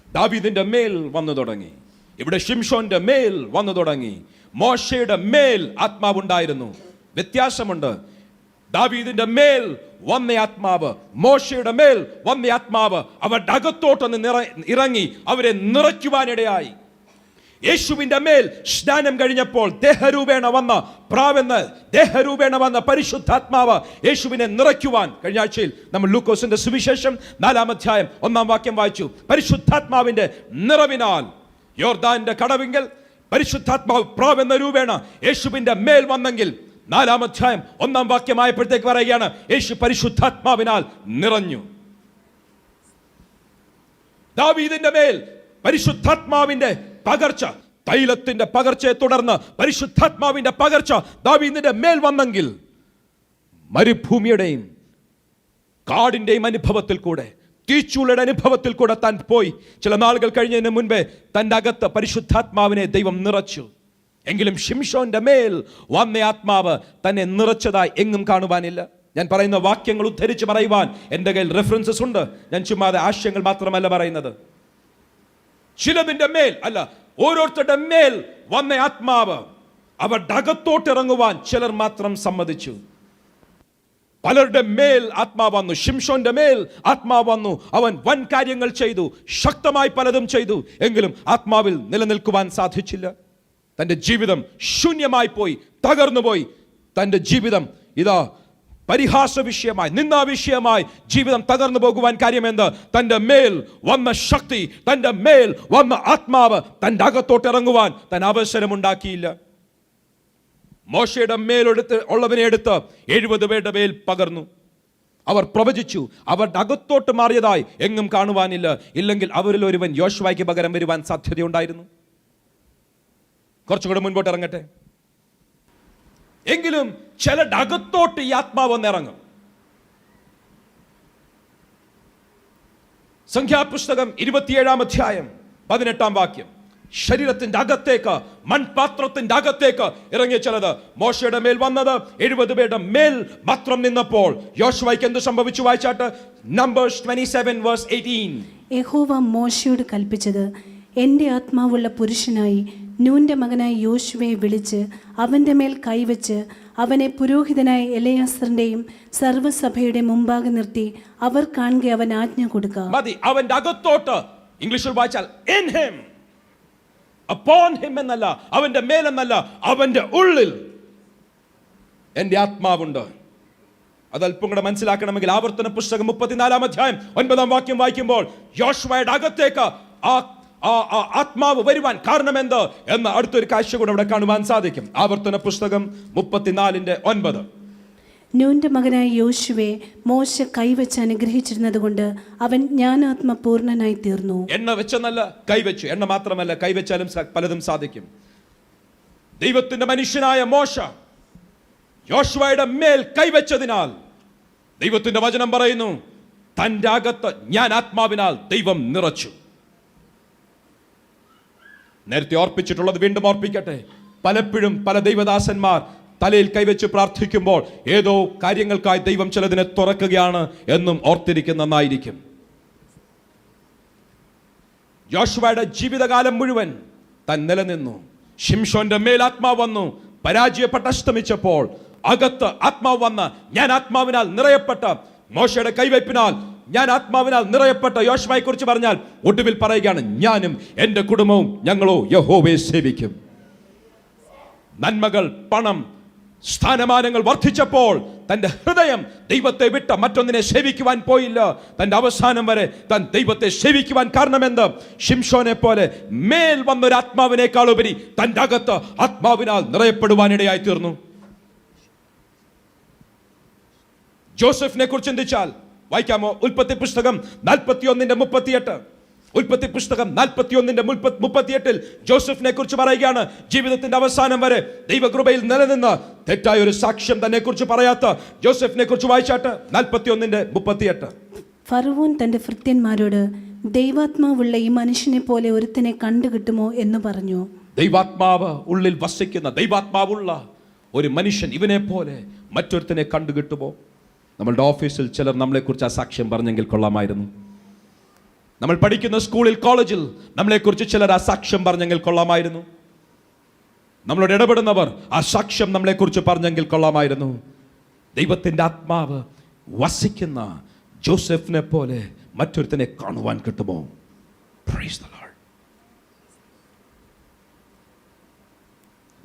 ദാവീദിന്റെ മേൽ വന്നു തുടങ്ങി. ഇവിടെ ശിംശോന്റെ മേൽ വന്നു തുടങ്ങി. മോശയുടെ മേൽ ആത്മാവുണ്ടായിരുന്നു. വ്യത്യാസമുണ്ട്. ദാവീദിന്റെ മേൽ വന്ന ആത്മാവ്, മോശയുടെ മേൽ വന്ന ആത്മാവ് അവരുടെ അകത്തോട്ടൊന്ന് ഇറങ്ങി അവരെ നിറയ്ക്കുവാനിടയായി. യേശുവിന്റെ മേൽ സ്നാനം കഴിഞ്ഞപ്പോൾ ദേഹരൂപേണ വന്ന പരിശുദ്ധാത്മാവ് യേശുവിനെ നിറയ്ക്കുവാൻ, കഴിഞ്ഞ ആഴ്ചയിൽ നമ്മൾ ലൂക്കോസിന്റെ സുവിശേഷം 4-ാം അധ്യായം 1-ാം വാക്യം വായിച്ചു. പരിശുദ്ധാത്മാവിന്റെ നിറവിനാൽ യോർദാന്റെ കടവിങ്കൽ പരിശുദ്ധാത്മാവ് പ്രാവെന്ന രൂപേണ യേശുവിന്റെ മേൽ വന്നെങ്കിൽ 4-ാം അധ്യായം 1-ാം വാക്യമായപ്പോഴത്തേക്ക് പറയുകയാണ്, യേശു പരിശുദ്ധാത്മാവിനാൽ നിറഞ്ഞു. ദാവീദിന്റെ മേൽ പരിശുദ്ധാത്മാവിന്റെ പകർച്ച, തൈലത്തിന്റെ പകർച്ചയെ തുടർന്ന് പരിശുദ്ധാത്മാവിന്റെ പകർച്ച ദാവീദിന്റെ മേൽ വന്നെങ്കിൽ മരുഭൂമിയുടെയും കാടിന്റെയും അനുഭവത്തിൽ കൂടെ, തീച്ചൂളയുടെ അനുഭവത്തിൽ കൂടെ താൻ പോയി. ചില നാളുകൾ കഴിഞ്ഞതിന് മുൻപേ തൻ്റെ അകത്ത് പരിശുദ്ധാത്മാവിനെ ദൈവം നിറച്ചു. എങ്കിലും ശിംശോന്റെ മേൽ വന്ന ആത്മാവ് തന്നെ നിറച്ചതായി എങ്ങും കാണുവാനില്ല. ഞാൻ പറയുന്ന വാക്യങ്ങൾ ഉദ്ധരിച്ച് പറയുവാൻ എൻ്റെ കയ്യിൽ റെഫറൻസസ് ഉണ്ട്. ഞാൻ ചുമ്മാതെ ആശയങ്ങൾ മാത്രമല്ല പറയുന്നത്. ചിലതിന്റെ മേൽ അല്ല, ഓരോരുത്തരുടെ മേൽ വന്ന ആത്മാവ് അവരുടെ അകത്തോട്ട് ഇറങ്ങുവാൻ ചിലർ മാത്രം സമ്മതിച്ചു. പലരുടെ മേൽ ആത്മാവ് വന്നു. ശിംശോന്റെ മേൽ ആത്മാവ് വന്നു. അവൻ വൻ കാര്യങ്ങൾ ചെയ്തു, ശക്തമായി പലതും ചെയ്തു. എങ്കിലും ആത്മാവിൽ നിലനിൽക്കുവാൻ സാധിച്ചില്ല. തൻ്റെ ജീവിതം ശൂന്യമായി പോയി, തകർന്നുപോയി. തൻ്റെ ജീവിതം ഇതാ പരിഹാസ വിഷയമായി, നിന്ദാ വിഷയമായി ജീവിതം തകർന്നു പോകുവാൻ കാര്യമെന്ത്? തൻ്റെ മേൽ വന്ന ശക്തി, തൻ്റെ മേൽ വന്ന ആത്മാവ് തൻ്റെ അകത്തോട്ട് ഇറങ്ങുവാൻ താൻ അവസരമുണ്ടാക്കിയില്ല. മോശയുടെ ഉള്ളതിനെ എടുത്ത് 70 പേരുടെ മേൽ പകർന്നു. അവർ പ്രവചിച്ചു. അവരുടെ അകത്തോട്ട് മാറിയതായി എങ്ങും കാണുവാനില്ല. ഇല്ലെങ്കിൽ അവരിൽ ഒരുവൻ യോശുവയ്ക്ക് പകരം വരുവാൻ സാധ്യതയുണ്ടായിരുന്നു. കുറച്ചുകൂടെ മുൻപോട്ട് ഇറങ്ങട്ടെ. എങ്കിലും ചിലരുടെ അകത്തോട്ട് ഈ ആത്മാവ് വന്നിറങ്ങും. സംഖ്യാപുസ്തകം 27-ാം അധ്യായം 18-ാം വാക്യം. ശരീരത്തിന്റെ അകത്തേക്ക്, മൺപാത്രത്തിന്റെ അകത്തേക്ക് ഇറങ്ങിയ ചിലത്. മോശയുടെ മേൽ വന്നത് 70 പേരുടെ മേൽ മാത്രം നിന്നപ്പോൾ യോശുവയ്ക്ക് എന്ത് സംഭവിച്ചു? വായിച്ചാട്ട് നമ്പേഴ്സ് 27:18. യഹോവ മോശയോട് കൽപ്പിച്ചത്, എൻ്റെ ആത്മാവുള്ള പുരുഷനായി നൂന്റെ മകനായ യോശുവയെ വിളിച്ച് അവൻ്റെ മേൽ കൈവച്ച് അവനെ പുരോഹിതനായ എലയാസറിന്റെയും സർവ്വസഭയുടെ മുമ്പാകെ നിർത്തി അവർ കാണുക അവൻ ആജ്ഞ കൊടുക്കുക. മതി. അവന്റെ അകത്തോട്ട്, ഇംഗ്ലീഷിൽ വായിച്ചാൽ in him, upon him എന്നല്ല, അവന്റെ മേലെന്നല്ല, അവന്റെ ഉള്ളിൽ എന്റെ ആത്മാവുണ്ട്. അതല്പം കൂടെ മനസ്സിലാക്കണമെങ്കിൽ ആവർത്തന പുസ്തകം 34 അധ്യായം 9 വാക്യം വായിക്കുമ്പോൾ യോശുവയുടെ അകത്തേക്ക് ആത്മാവ് വരുവാൻ കാരണമെന്ത് എന്ന അടുത്തൊരു കാഴ്ച കൂടെ അവിടെ കാണുവാൻ സാധിക്കും. ആവർത്തന പുസ്തകം 34:9. നൂന്റെ മകനായ യോശുവയെ മോശ കൈവച്ച് അനുഗ്രഹിച്ചിരുന്നത് കൊണ്ട് അവൻ ജ്ഞാനാത്മ പൂർണ്ണനായി തീർന്നു. എണ്ണ വെച്ചെന്നല്ല, കൈവച്ചു. എണ്ണ മാത്രമല്ല, കൈവച്ചാലും പലതും സാധിക്കും. ദൈവത്തിന്റെ മനുഷ്യനായ മോശ യോശുവയുടെ മേൽ കൈവച്ചതിനാൽ ദൈവത്തിന്റെ വചനം പറയുന്നു, തന്റെ അകത്ത് ഞാൻ ആത്മാവിനാൽ ദൈവം നിറച്ചു. നേരത്തെ ഓർപ്പിച്ചിട്ടുള്ളത് വീണ്ടും ഓർപ്പിക്കട്ടെ. പലപ്പോഴും പല ദൈവദാസന്മാർ തലയിൽ കൈവച്ച് പ്രാർത്ഥിക്കുമ്പോൾ ഏതോ കാര്യങ്ങൾക്കായി ദൈവം ചിലതിനെ തുറക്കുകയാണ് എന്നും ഓർത്തിരിക്കുന്ന നന്നായിരിക്കും. യോശുവയുടെ ജീവിതകാലം മുഴുവൻ താൻ നിലനിന്നു. ശിംശോന്റെ മേൽ ആത്മാവ് വന്നു. പരാജയപ്പെട്ട് അസ്തമിച്ചപ്പോൾ അകത്ത് ആത്മാവ് വന്ന് ഞാൻ ആത്മാവിനാൽ നിറയപ്പെട്ട മോശയുടെ കൈവയ്പിനാൽ ഞാൻ ആത്മാവിനാൽ നിറയപ്പെട്ട യോശുവയെ കുറിച്ച് പറഞ്ഞാൽ ഒടുവിൽ പറയുകയാണ്, ഞാനും എൻ്റെ കുടുംബവും ഞങ്ങളോ യഹോവയെ സേവിക്കും. നന്മകൾ, പണം, സ്ഥാനമാനങ്ങൾ വർദ്ധിച്ചപ്പോൾ തന്റെ ഹൃദയം ദൈവത്തെ വിട്ട മറ്റൊന്നിനെ സേവിക്കുവാൻ പോയില്ല. തന്റെ അവസാനം വരെ താൻ ദൈവത്തെ സേവിക്കുവാൻ കാരണമെന്ത്? ശിംശോനെ പോലെ മേൽ വന്നൊരു ആത്മാവിനേക്കാൾ ഉപരി തന്റെ അകത്ത് ആത്മാവിനാൽ നിറയപ്പെടുവാനിടയായി തീർന്നു. ജോസഫിനെ കുറിച്ച് ചിന്തിച്ചാൽ വായിക്കാമോ? ഉൽപ്പത്തി പുസ്തകം 41:38. ഉൽപ്പത്തി പുസ്തകം 41:38 ജോസഫിനെ കുറിച്ച് പറയുകയാണ്, ജീവിതത്തിന്റെ അവസാനം വരെ ദൈവകൃപയിൽ നിലനിന്ന് തെറ്റായ ഒരു സാക്ഷ്യം തന്നെ കുറിച്ച് പറയാത്ത ജോസഫിനെ കുറിച്ച് വായിച്ചാട്ട് 41:38. ഫറവോൻ തന്റെ ഭൃത്യന്മാരോട്, ദൈവാത്മാവുള്ള ഈ മനുഷ്യനെ പോലെ ഒരുത്തനെ കണ്ടുകിട്ടുമോ എന്ന് പറഞ്ഞു. ദൈവാത്മാവ് ഉള്ളിൽ വസിക്കുന്ന, ദൈവാത്മാവുള്ള ഒരു മനുഷ്യൻ ഇവനെ പോലെ മറ്റൊരുത്തനെ കണ്ടുകിട്ടുമോ? നമ്മളുടെ ഓഫീസിൽ ചിലർ നമ്മളെക്കുറിച്ച് ആ സാക്ഷ്യം പറഞ്ഞെങ്കിൽ കൊള്ളാമായിരുന്നു. നമ്മൾ പഠിക്കുന്ന സ്കൂളിൽ, കോളേജിൽ നമ്മളെക്കുറിച്ച് ചിലർ ആ സാക്ഷ്യം പറഞ്ഞെങ്കിൽ കൊള്ളാമായിരുന്നു. നമ്മളോട് ഇടപെടുന്നവർ ആ സാക്ഷ്യം നമ്മളെക്കുറിച്ച് പറഞ്ഞെങ്കിൽ കൊള്ളാമായിരുന്നു. ദൈവത്തിൻ്റെ ആത്മാവ് വസിക്കുന്ന ജോസഫിനെ പോലെ മറ്റൊരുത്തനെ കാണുവാൻ കിട്ടുമോ? Praise the Lord.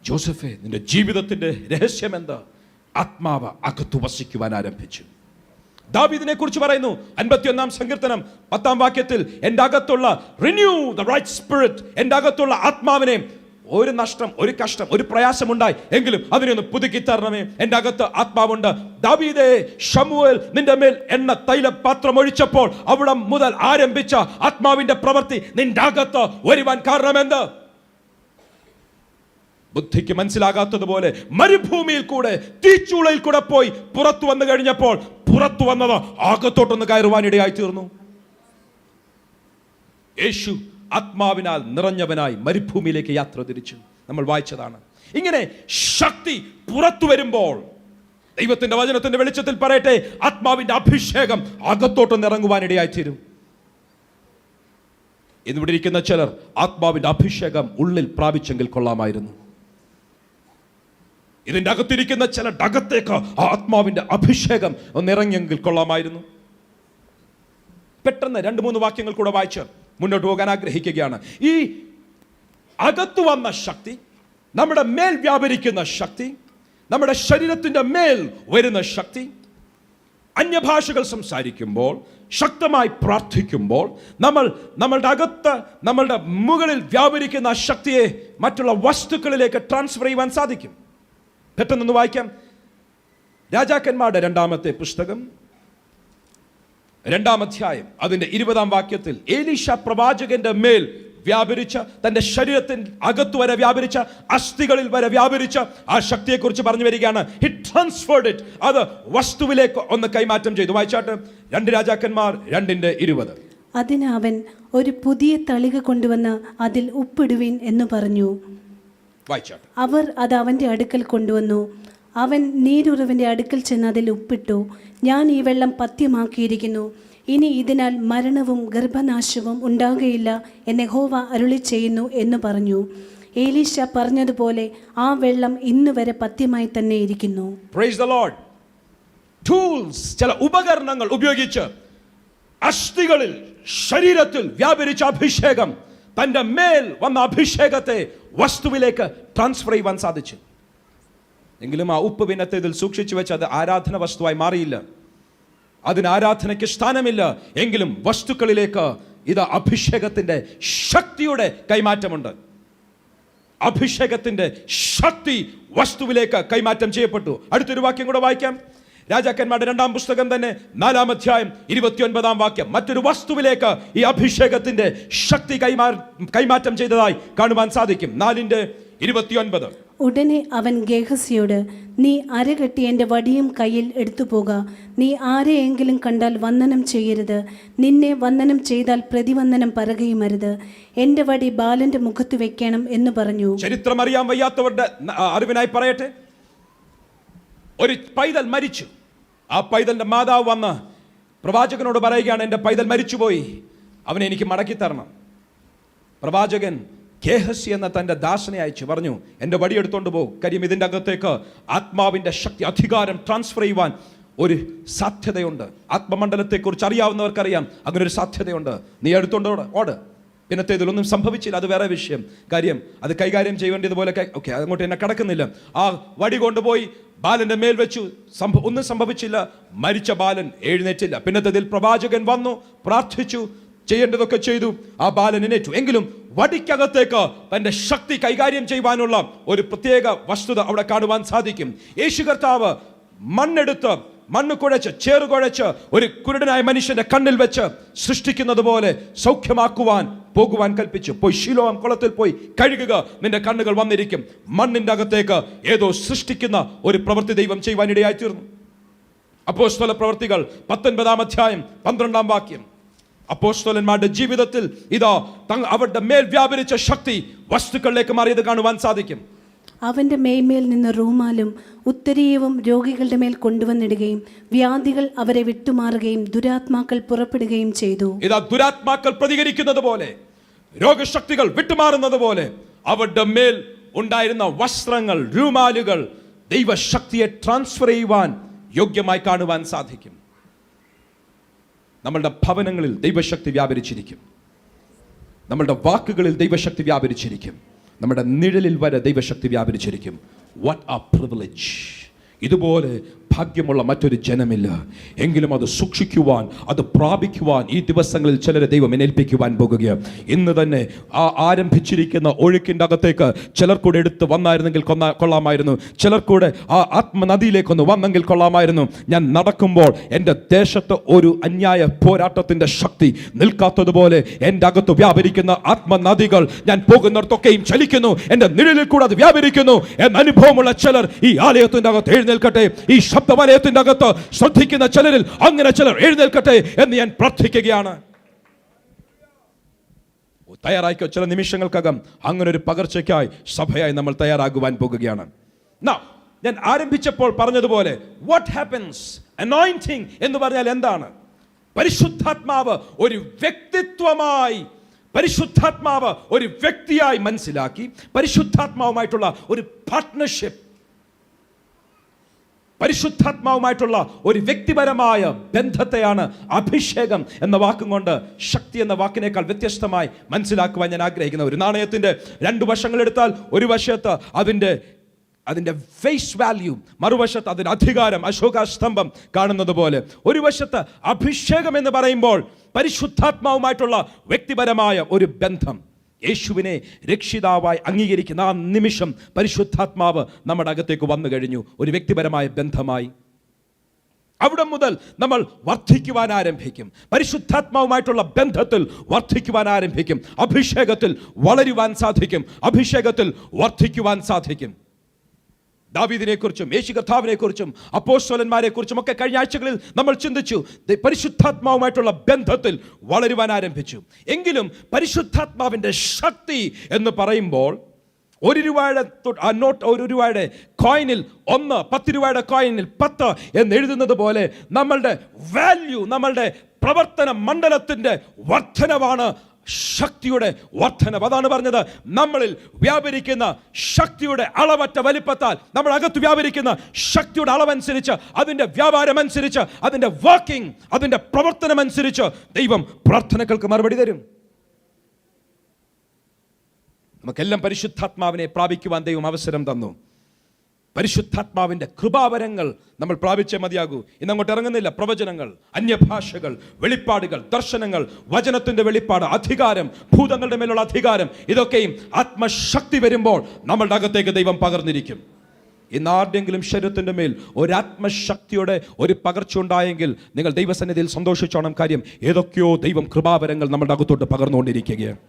ജോസഫേ, നിന്റെ ജീവിതത്തിന്റെ രഹസ്യം എന്താ? ആത്മാവ് അകത്തു വസിക്കുവാൻ ആരംഭിച്ചു. ദാവീദിനെ കുറിച്ച് പറയുന്നു 51 സങ്കീർത്തനം 10 വാക്യത്തിൽ, എൻ്റെ അകത്തുള്ള റിന്യൂ ദ റൈറ്റ് സ്പിരിറ്റ്, എൻ്റെ അകത്തുള്ള ആത്മാവിനെ ഒരു നഷ്ടം, ഒരു കഷ്ടം, ഒരു പ്രയാസം ഉണ്ടായി എങ്കിലും അതിനെ ഒന്ന് പുതുക്കി തരണമേ. എൻ്റെ അകത്ത് ആത്മാവുണ്ട്. ദാവീദേ, ശമൂവേൽ നിന്റെ മേൽ എണ്ണ തൈലപാത്രം ഒഴിച്ചപ്പോൾ അവിടെ മുതൽ ആരംഭിച്ച ആത്മാവിന്റെ പ്രവൃത്തി നിന്റെ അകത്ത് വരുവാൻ കാരണമെന്ത്? ബുദ്ധിക്ക് മനസ്സിലാകാത്തതുപോലെ മരുഭൂമിയിൽ കൂടെ, തീച്ചൂളയിൽ കൂടെ പോയി പുറത്തു വന്നു കഴിഞ്ഞപ്പോൾ പുറത്തു വന്നത് അകത്തോട്ടൊന്ന് കയറുവാനിടയായി തീർന്നു. യേശു ആത്മാവിനാൽ നിറഞ്ഞവനായി മരുഭൂമിയിലേക്ക് യാത്ര തിരിച്ചു. നമ്മൾ വായിച്ചതാണ്. ഇങ്ങനെ ശക്തി പുറത്തു വരുമ്പോൾ, ദൈവത്തിന്റെ വചനത്തിന്റെ വെളിച്ചത്തിൽ പറയട്ടെ, ആത്മാവിന്റെ അഭിഷേകം അകത്തോട്ടൊന്ന് ഇറങ്ങുവാനിടയായി തീരും. എന്നിവിടെ ഇരിക്കുന്ന ചിലർ ആത്മാവിന്റെ അഭിഷേകം ഉള്ളിൽ പ്രാപിച്ചെങ്കിൽ കൊള്ളാമായിരുന്നു. ഇതിന്റെ അകത്തിരിക്കുന്ന ചില അകത്തേക്ക് ആത്മാവിന്റെ അഭിഷേകം ഒന്നിറങ്ങിയെങ്കിൽ കൊള്ളാമായിരുന്നു. പെട്ടെന്ന് 2-3 വാക്യങ്ങൾ കൂടെ വായിച്ച് മുന്നോട്ട് പോകാൻ ആഗ്രഹിക്കുകയാണ്. ഈ അകത്തു വന്ന ശക്തി, നമ്മുടെ മേൽ വ്യാപരിക്കുന്ന ശക്തി, നമ്മുടെ ശരീരത്തിന്റെ മേൽ വരുന്ന ശക്തി, അന്യഭാഷകൾ സംസാരിക്കുമ്പോൾ, ശക്തമായി പ്രാർത്ഥിക്കുമ്പോൾ, നമ്മളുടെ അകത്ത്, നമ്മളുടെ മുകളിൽ വ്യാപരിക്കുന്ന ശക്തിയെ മറ്റുള്ള വസ്തുക്കളിലേക്ക് ട്രാൻസ്ഫർ ചെയ്യുവാൻ സാധിക്കും. പെട്ടെന്നൊന്ന് വായിക്കാം. രാജാക്കന്മാരുടെ 2-ാമത്തെ പുസ്തകം 2-ാം അധ്യായം അതിന്റെ 20-ാം വാക്യത്തിൽ, എലീശ പ്രവാചകന്റെ മേൽ വ്യാപരിച്ച, തന്റെ ശരീരത്തിന് അകത്തു വരെ വ്യാപരിച്ച, അസ്ഥികളിൽ വരെ വ്യാപരിച്ച ആ ശക്തിയെക്കുറിച്ച് പറഞ്ഞു വരികയാണ്. ഹി ട്രാൻസ്ഫേർഡ് ഇറ്റ്, അത് വസ്തുവിലേക്ക് ഒന്ന് കൈമാറ്റം ചെയ്തു. വായിച്ചാട്ട് 2 രാജാക്കന്മാർ 2:20. അതിന് അവൻ, ഒരു പുതിയ തളിക കൊണ്ടുവന്ന് അതിൽ ഉപ്പിടുവിൻ എന്ന് പറഞ്ഞു. വായിച്ചാട്ട്. അവർ അത് അവന്റെ അടുക്കൽ കൊണ്ടുവന്നു. അവൻ നീരുറവിന്റെ അടുക്കൽ ചെന്ന് അതിൽ ഉപ്പിട്ടു. ഞാൻ ഈ വെള്ളം പഥ്യമാക്കിയിരിക്കുന്നു, ഇനി ഇതിനാൽ മരണവും ഗർഭനാശവും ഉണ്ടാകുകയില്ല എന്ന് യഹോവ അരുളി ചെയ്യുന്നു എന്ന് പറഞ്ഞു. ഏലീശ പറഞ്ഞതുപോലെ ആ വെള്ളം ഇന്നുവരെ പഥ്യമായി തന്നെ ഇരിക്കുന്നു. Praise the Lord. Tools, ചില ഉപകരണങ്ങൾ ഉപയോഗിച്ച് അസ്ഥികളിൽ ശരീരത്തിൽ വ്യാപരിച്ച അഭിഷേകം, തൻ്റെ മേൽ വന്ന അഭിഷേകത്തെ വസ്തുവിലേക്ക് ട്രാൻസ്ഫർ ചെയ്യുവാൻ സാധിച്ചു. എങ്കിലും ആ ഉപ്പ് പിന്നത്തെ ഇതിൽ സൂക്ഷിച്ചു വെച്ച് അത് ആരാധന വസ്തുവായി മാറിയില്ല. അതിന് ആരാധനയ്ക്ക് സ്ഥാനമില്ല. എങ്കിലും വസ്തുക്കളിലേക്ക് ഇത് അഭിഷേകത്തിന്റെ ശക്തിയുടെ കൈമാറ്റമുണ്ട്. അഭിഷേകത്തിന്റെ ശക്തി വസ്തുവിലേക്ക് കൈമാറ്റം ചെയ്യപ്പെട്ടു. അടുത്തൊരു വാക്യം കൂടെ വായിക്കാം. രാജാക്കന്മാരുടെ 2-ാം പുസ്തകം തന്നെ 4-ാം അധ്യായം 29-ാം വാക്യം. മറ്റൊരു വസ്തുവിലേക്ക് ഈ അഭിഷേകത്തിന്റെ ശക്തി കൈമാറ്റം ചെയ്തതായി കാണുവാൻ സാധിക്കും. 4:29. ഉടനെ അവൻ ഗേഹസിയോട്, നീ അരകെട്ടി എൻ്റെ വടിയും കയ്യിൽ എടുത്തുപോക. നീ ആരെയെങ്കിലും കണ്ടാൽ വന്ദനം ചെയ്യരുത്. നിന്നെ വന്ദനം ചെയ്താൽ പ്രതിവന്ദനം പറയുമരുത്. എൻ്റെ വടി ബാലന്റെ മുഖത്ത് വെക്കണം എന്ന് പറഞ്ഞു. ചരിത്രം അറിയാൻ വയ്യാത്തവരുടെ അറിവിനായി പറയട്ടെ. ഒരു പൈതൽ മരിച്ചു. ആ പൈതലിന്റെ മാതാവ് വന്ന് പ്രവാചകനോട് പറയുകയാണ്, എൻ്റെ പൈതൽ മരിച്ചുപോയി, അവനെ എനിക്ക് മടക്കി തരണം. പ്രവാചകൻ ഗേഹസി എന്ന തൻ്റെ ദാസനെ അയച്ചു പറഞ്ഞു, എൻ്റെ വടിയെടുത്തോണ്ട് പോകും. കാര്യം ഇതിൻ്റെ അകത്തേക്ക് ആത്മാവിൻ്റെ ശക്തി, അധികാരം ട്രാൻസ്ഫർ ചെയ്യുവാൻ ഒരു സാധ്യതയുണ്ട്. ആത്മമണ്ഡലത്തെക്കുറിച്ച് അറിയാവുന്നവർക്കറിയാം അങ്ങനെ ഒരു സാധ്യതയുണ്ട്. നീ എടുത്തോണ്ട് ഓട്. പിന്നത്തെ ഇതിലൊന്നും സംഭവിച്ചില്ല, അത് വേറെ വിഷയം. കാര്യം അത് കൈകാര്യം ചെയ്യേണ്ടതുപോലെ ഓക്കെ, അങ്ങോട്ട് എന്നെ കടക്കുന്നില്ല. ആ വടി കൊണ്ടുപോയി ബാലന്റെ മേൽ വെച്ചു. ഒന്നും സംഭവിച്ചില്ല. മരിച്ച ബാലൻ എഴുന്നേറ്റില്ല. പിന്നത്തേതിൽ പ്രവാചകൻ വന്നു, പ്രാർത്ഥിച്ചു, ചെയ്യേണ്ടതൊക്കെ ചെയ്തു. ആ ബാലൻ എഴുന്നേറ്റു. എങ്കിലും വടിക്കകത്തേക്ക് തന്റെ ശക്തി കൈകാര്യം ചെയ്യുവാനുള്ള ഒരു പ്രത്യേക വസ്തുത അവിടെ കാണുവാൻ സാധിക്കും. യേശു കർത്താവ് മണ്ണെടുത്ത്, മണ്ണ് കുഴച്ച്, ചേറ് കുഴച്ച് ഒരു കുരുടനായ മനുഷ്യന്റെ കണ്ണിൽ വെച്ച് സൃഷ്ടിക്കുന്നത് പോലെ സൗഖ്യമാക്കുവാൻ പോകുവാൻ കൽപ്പിച്ചു. പോയി ശിലോം കുളത്തിൽ പോയി കഴുകുക, നിന്റെ കണ്ണുകൾ വന്നിരിക്കും. മണ്ണിന്റെ അകത്തേക്ക് ഏതോ സൃഷ്ടിക്കുന്ന ഒരു പ്രവൃത്തി ദൈവം ചെയ്യുവാൻ ഇടയായി തീർന്നു. അപ്പോസ്തല പ്രവൃത്തികൾ 19-ാം അധ്യായം 12-ാം വാക്യം. അപ്പോസ്തലന്മാരുടെ ജീവിതത്തിൽ ഇതാ അവരുടെ മേൽ വ്യാപരിച്ച ശക്തി വസ്തുക്കളിലേക്ക് മാറിയത് കാണുവാൻ സാധിക്കും. അവന്റെ മേന്മേൽ നിന്ന് റൂമാലും ഉത്തരീയവും രോഗികളുടെ മേൽ കൊണ്ടുവന്നിടുകയും വ്യാധികൾ അവരെ വിട്ടുമാറുകയും ദുരാത്മാക്കൾ പുറപ്പെടുകയും ചെയ്തു. ഇതാ ദുരാത്മാക്കൾ പ്രതികരിക്കുന്നത് പോലെ, രോഗശക്തികൾ വിട്ടുമാറുന്നത് പോലെ അവരുടെ മേൽ ഉണ്ടായിരുന്ന വസ്ത്രങ്ങൾ, രൂമാലുകൾ ദൈവശക്തിയെ ട്രാൻസ്ഫർ ചെയ്യുവാൻ യോഗ്യമായി കാണുവാൻ സാധിക്കും. നമ്മളുടെ ഭവനങ്ങളിൽ ദൈവശക്തി വ്യാപരിച്ചിരിക്കും. നമ്മളുടെ വാക്കുകളിൽ ദൈവശക്തി വ്യാപരിച്ചിരിക്കും. നമ്മുടെ നിഴലിൽ വരെ ദൈവശക്തി വ്യാപരിച്ചിരിക്കും. What A privilege! ഇതുപോലെ ഭാഗ്യമുള്ള മറ്റൊരു ജനമില്ല. എങ്കിലും അത് സൂക്ഷിക്കുവാൻ, അത് പ്രാപിക്കുവാൻ ഈ ദിവസങ്ങളിൽ ചിലരെ ദൈവം ഏൽപ്പിക്കുവാൻ പോകുകയാണ്. ഇന്ന് തന്നെ ആ ആരംഭിച്ചിരിക്കുന്ന ഒഴുക്കിൻ്റെ അകത്തേക്ക് ചിലർക്കൂടെ എടുത്ത് വന്നായിരുന്നെങ്കിൽ കൊള്ളാമായിരുന്നു. ചിലർക്കൂടെ ആ ആത്മനദിയിലേക്കൊന്ന് വന്നെങ്കിൽ കൊള്ളാമായിരുന്നു. ഞാൻ നടക്കുമ്പോൾ എൻ്റെ ദേശത്ത് ഒരു അന്യായ പോരാട്ടത്തിൻ്റെ ശക്തി നിൽക്കാത്തതുപോലെ എൻ്റെ അകത്ത് വ്യാപരിക്കുന്ന ആത്മനദികൾ ഞാൻ പോകുന്നിടത്തൊക്കെയും ചലിക്കുന്നു. എൻ്റെ നിഴലിൽ കൂടെ അത് വ്യാപരിക്കുന്നു എന്ന അനുഭവമുള്ള ചിലർ ഈ ആലയത്തിൻ്റെ അകത്ത് എഴുന്നേൽക്കട്ടെ. ഈ ശബ്ദവലയത്തിന്റെ അകത്ത് ശ്രദ്ധിക്കുന്ന ചിലരിൽ അങ്ങനെ ചിലർ എഴുന്നേൽക്കട്ടെ എന്ന് ഞാൻ പ്രാർത്ഥിക്കുകയാണ്. തയ്യാറായിക്കോ. ചില നിമിഷങ്ങൾക്കകം അങ്ങനെ ഒരു പകർച്ചയ്ക്കായി സഭയായി നമ്മൾ തയ്യാറാകുവാൻ പോകുകയാണ്. ഞാൻ ആരംഭിച്ചപ്പോൾ പറഞ്ഞതുപോലെ what happens, anointing എന്ന് പറഞ്ഞാൽ എന്താണ്? പരിശുദ്ധാത്മാവ് ഒരു വ്യക്തിത്വമായി, പരിശുദ്ധാത്മാവ് ഒരു വ്യക്തിയായി മനസ്സിലാക്കി പരിശുദ്ധാത്മാവുമായിട്ടുള്ള ഒരു പാർട്ട്ണർഷിപ്പ്, പരിശുദ്ധാത്മാവുമായിട്ടുള്ള ഒരു വ്യക്തിപരമായ ബന്ധത്തെയാണ് അഭിഷേകം എന്ന വാക്കും കൊണ്ട്, ശക്തി എന്ന വാക്കിനേക്കാൾ വ്യത്യസ്തമായി മനസ്സിലാക്കുവാൻ ഞാൻ ആഗ്രഹിക്കുന്ന. ഒരു നാണയത്തിൻ്റെ 2 വശങ്ങൾ എടുത്താൽ ഒരു വശത്ത് അതിൻ്റെ ഫേസ് വാല്യൂ, മറുവശത്ത് അതിൻ്റെ അധികാരം, അശോകാസ്തംഭം കാണുന്നത് പോലെ. ഒരു വശത്ത് അഭിഷേകം എന്ന് പറയുമ്പോൾ പരിശുദ്ധാത്മാവുമായിട്ടുള്ള വ്യക്തിപരമായ ഒരു ബന്ധം. യേശുവിനെ രക്ഷിതാവായി അംഗീകരിക്കുന്ന ആ നിമിഷം പരിശുദ്ധാത്മാവ് നമ്മുടെ അകത്തേക്ക് വന്നു കഴിഞ്ഞു, ഒരു വ്യക്തിപരമായ ബന്ധമായി. അവിടെ മുതൽ നമ്മൾ വർദ്ധിക്കുവാൻ ആരംഭിക്കും. പരിശുദ്ധാത്മാവുമായിട്ടുള്ള ബന്ധത്തിൽ വർദ്ധിക്കുവാൻ ആരംഭിക്കും. അഭിഷേകത്തിൽ വളരുവാൻ സാധിക്കും. അഭിഷേകത്തിൽ വർദ്ധിക്കുവാൻ സാധിക്കും. ദാവീദിനെ കുറിച്ചും യേശു കർത്താവിനെ കുറിച്ചും അപ്പോസ്തലന്മാരെ കുറിച്ചും ഒക്കെ കഴിഞ്ഞ ആഴ്ചകളിൽ നമ്മൾ ചിന്തിച്ചു. പരിശുദ്ധാത്മാവുമായിട്ടുള്ള ബന്ധത്തിൽ വളരുവാൻ ആരംഭിച്ചു. എങ്കിലും പരിശുദ്ധാത്മാവിൻ്റെ ശക്തി എന്ന് പറയുമ്പോൾ 1 രൂപയുടെ നോട്ട്, 1 രൂപയുടെ കോയിനിൽ 1, 10 രൂപയുടെ കോയിനിൽ 10 എന്ന് എഴുതുന്നത് പോലെ നമ്മളുടെ വാല്യൂ, നമ്മളുടെ പ്രവർത്തന മണ്ഡലത്തിൻ്റെ വർധനവാണ് ശക്തിയുടെ വർധനവ്. അതാണ് പറഞ്ഞത്, നമ്മളിൽ വ്യാപരിക്കുന്ന ശക്തിയുടെ അളവറ്റ വലിപ്പത്താൽ, നമ്മൾ അകത്ത് വ്യാപരിക്കുന്ന ശക്തിയുടെ അളവനുസരിച്ച്, അതിൻ്റെ വ്യാപാരമനുസരിച്ച്, അതിൻ്റെ വർക്കിംഗ്, അതിൻ്റെ പ്രവർത്തനമനുസരിച്ച് ദൈവം പ്രാർത്ഥനകൾക്ക് മറുപടി തരും. നമുക്കെല്ലാം പരിശുദ്ധാത്മാവിനെ പ്രാപിക്കുവാൻ ദൈവം അവസരം തന്നു. പരിശുദ്ധാത്മാവിൻ്റെ കൃപാവരങ്ങൾ നമ്മൾ പ്രാപിച്ചേ മതിയാകൂ. ഇന്നങ്ങോട്ട് ഇറങ്ങുന്നില്ല. പ്രവചനങ്ങൾ, അന്യഭാഷകൾ, വെളിപ്പാടുകൾ, ദർശനങ്ങൾ, വചനത്തിൻ്റെ വെളിപ്പാട്, അധികാരം, ഭൂതങ്ങളുടെ മേലുള്ള അധികാരം, ഇതൊക്കെയും ആത്മശക്തി വരുമ്പോൾ നമ്മളുടെ അകത്തേക്ക് ദൈവം പകർന്നിരിക്കും. ഇന്ന് ആരുടെയെങ്കിലും ശരീരത്തിൻ്റെ മേൽ ഒരാത്മശക്തിയുടെ ഒരു പകർച്ച ഉണ്ടായെങ്കിൽ നിങ്ങൾ ദൈവസന്നിധിയിൽ സന്തോഷിച്ചോണം. കാര്യം, ഏതൊക്കെയോ ദൈവം കൃപാവരങ്ങൾ നമ്മളുടെ അകത്തോട്ട് പകർന്നുകൊണ്ടിരിക്കുകയാണ്.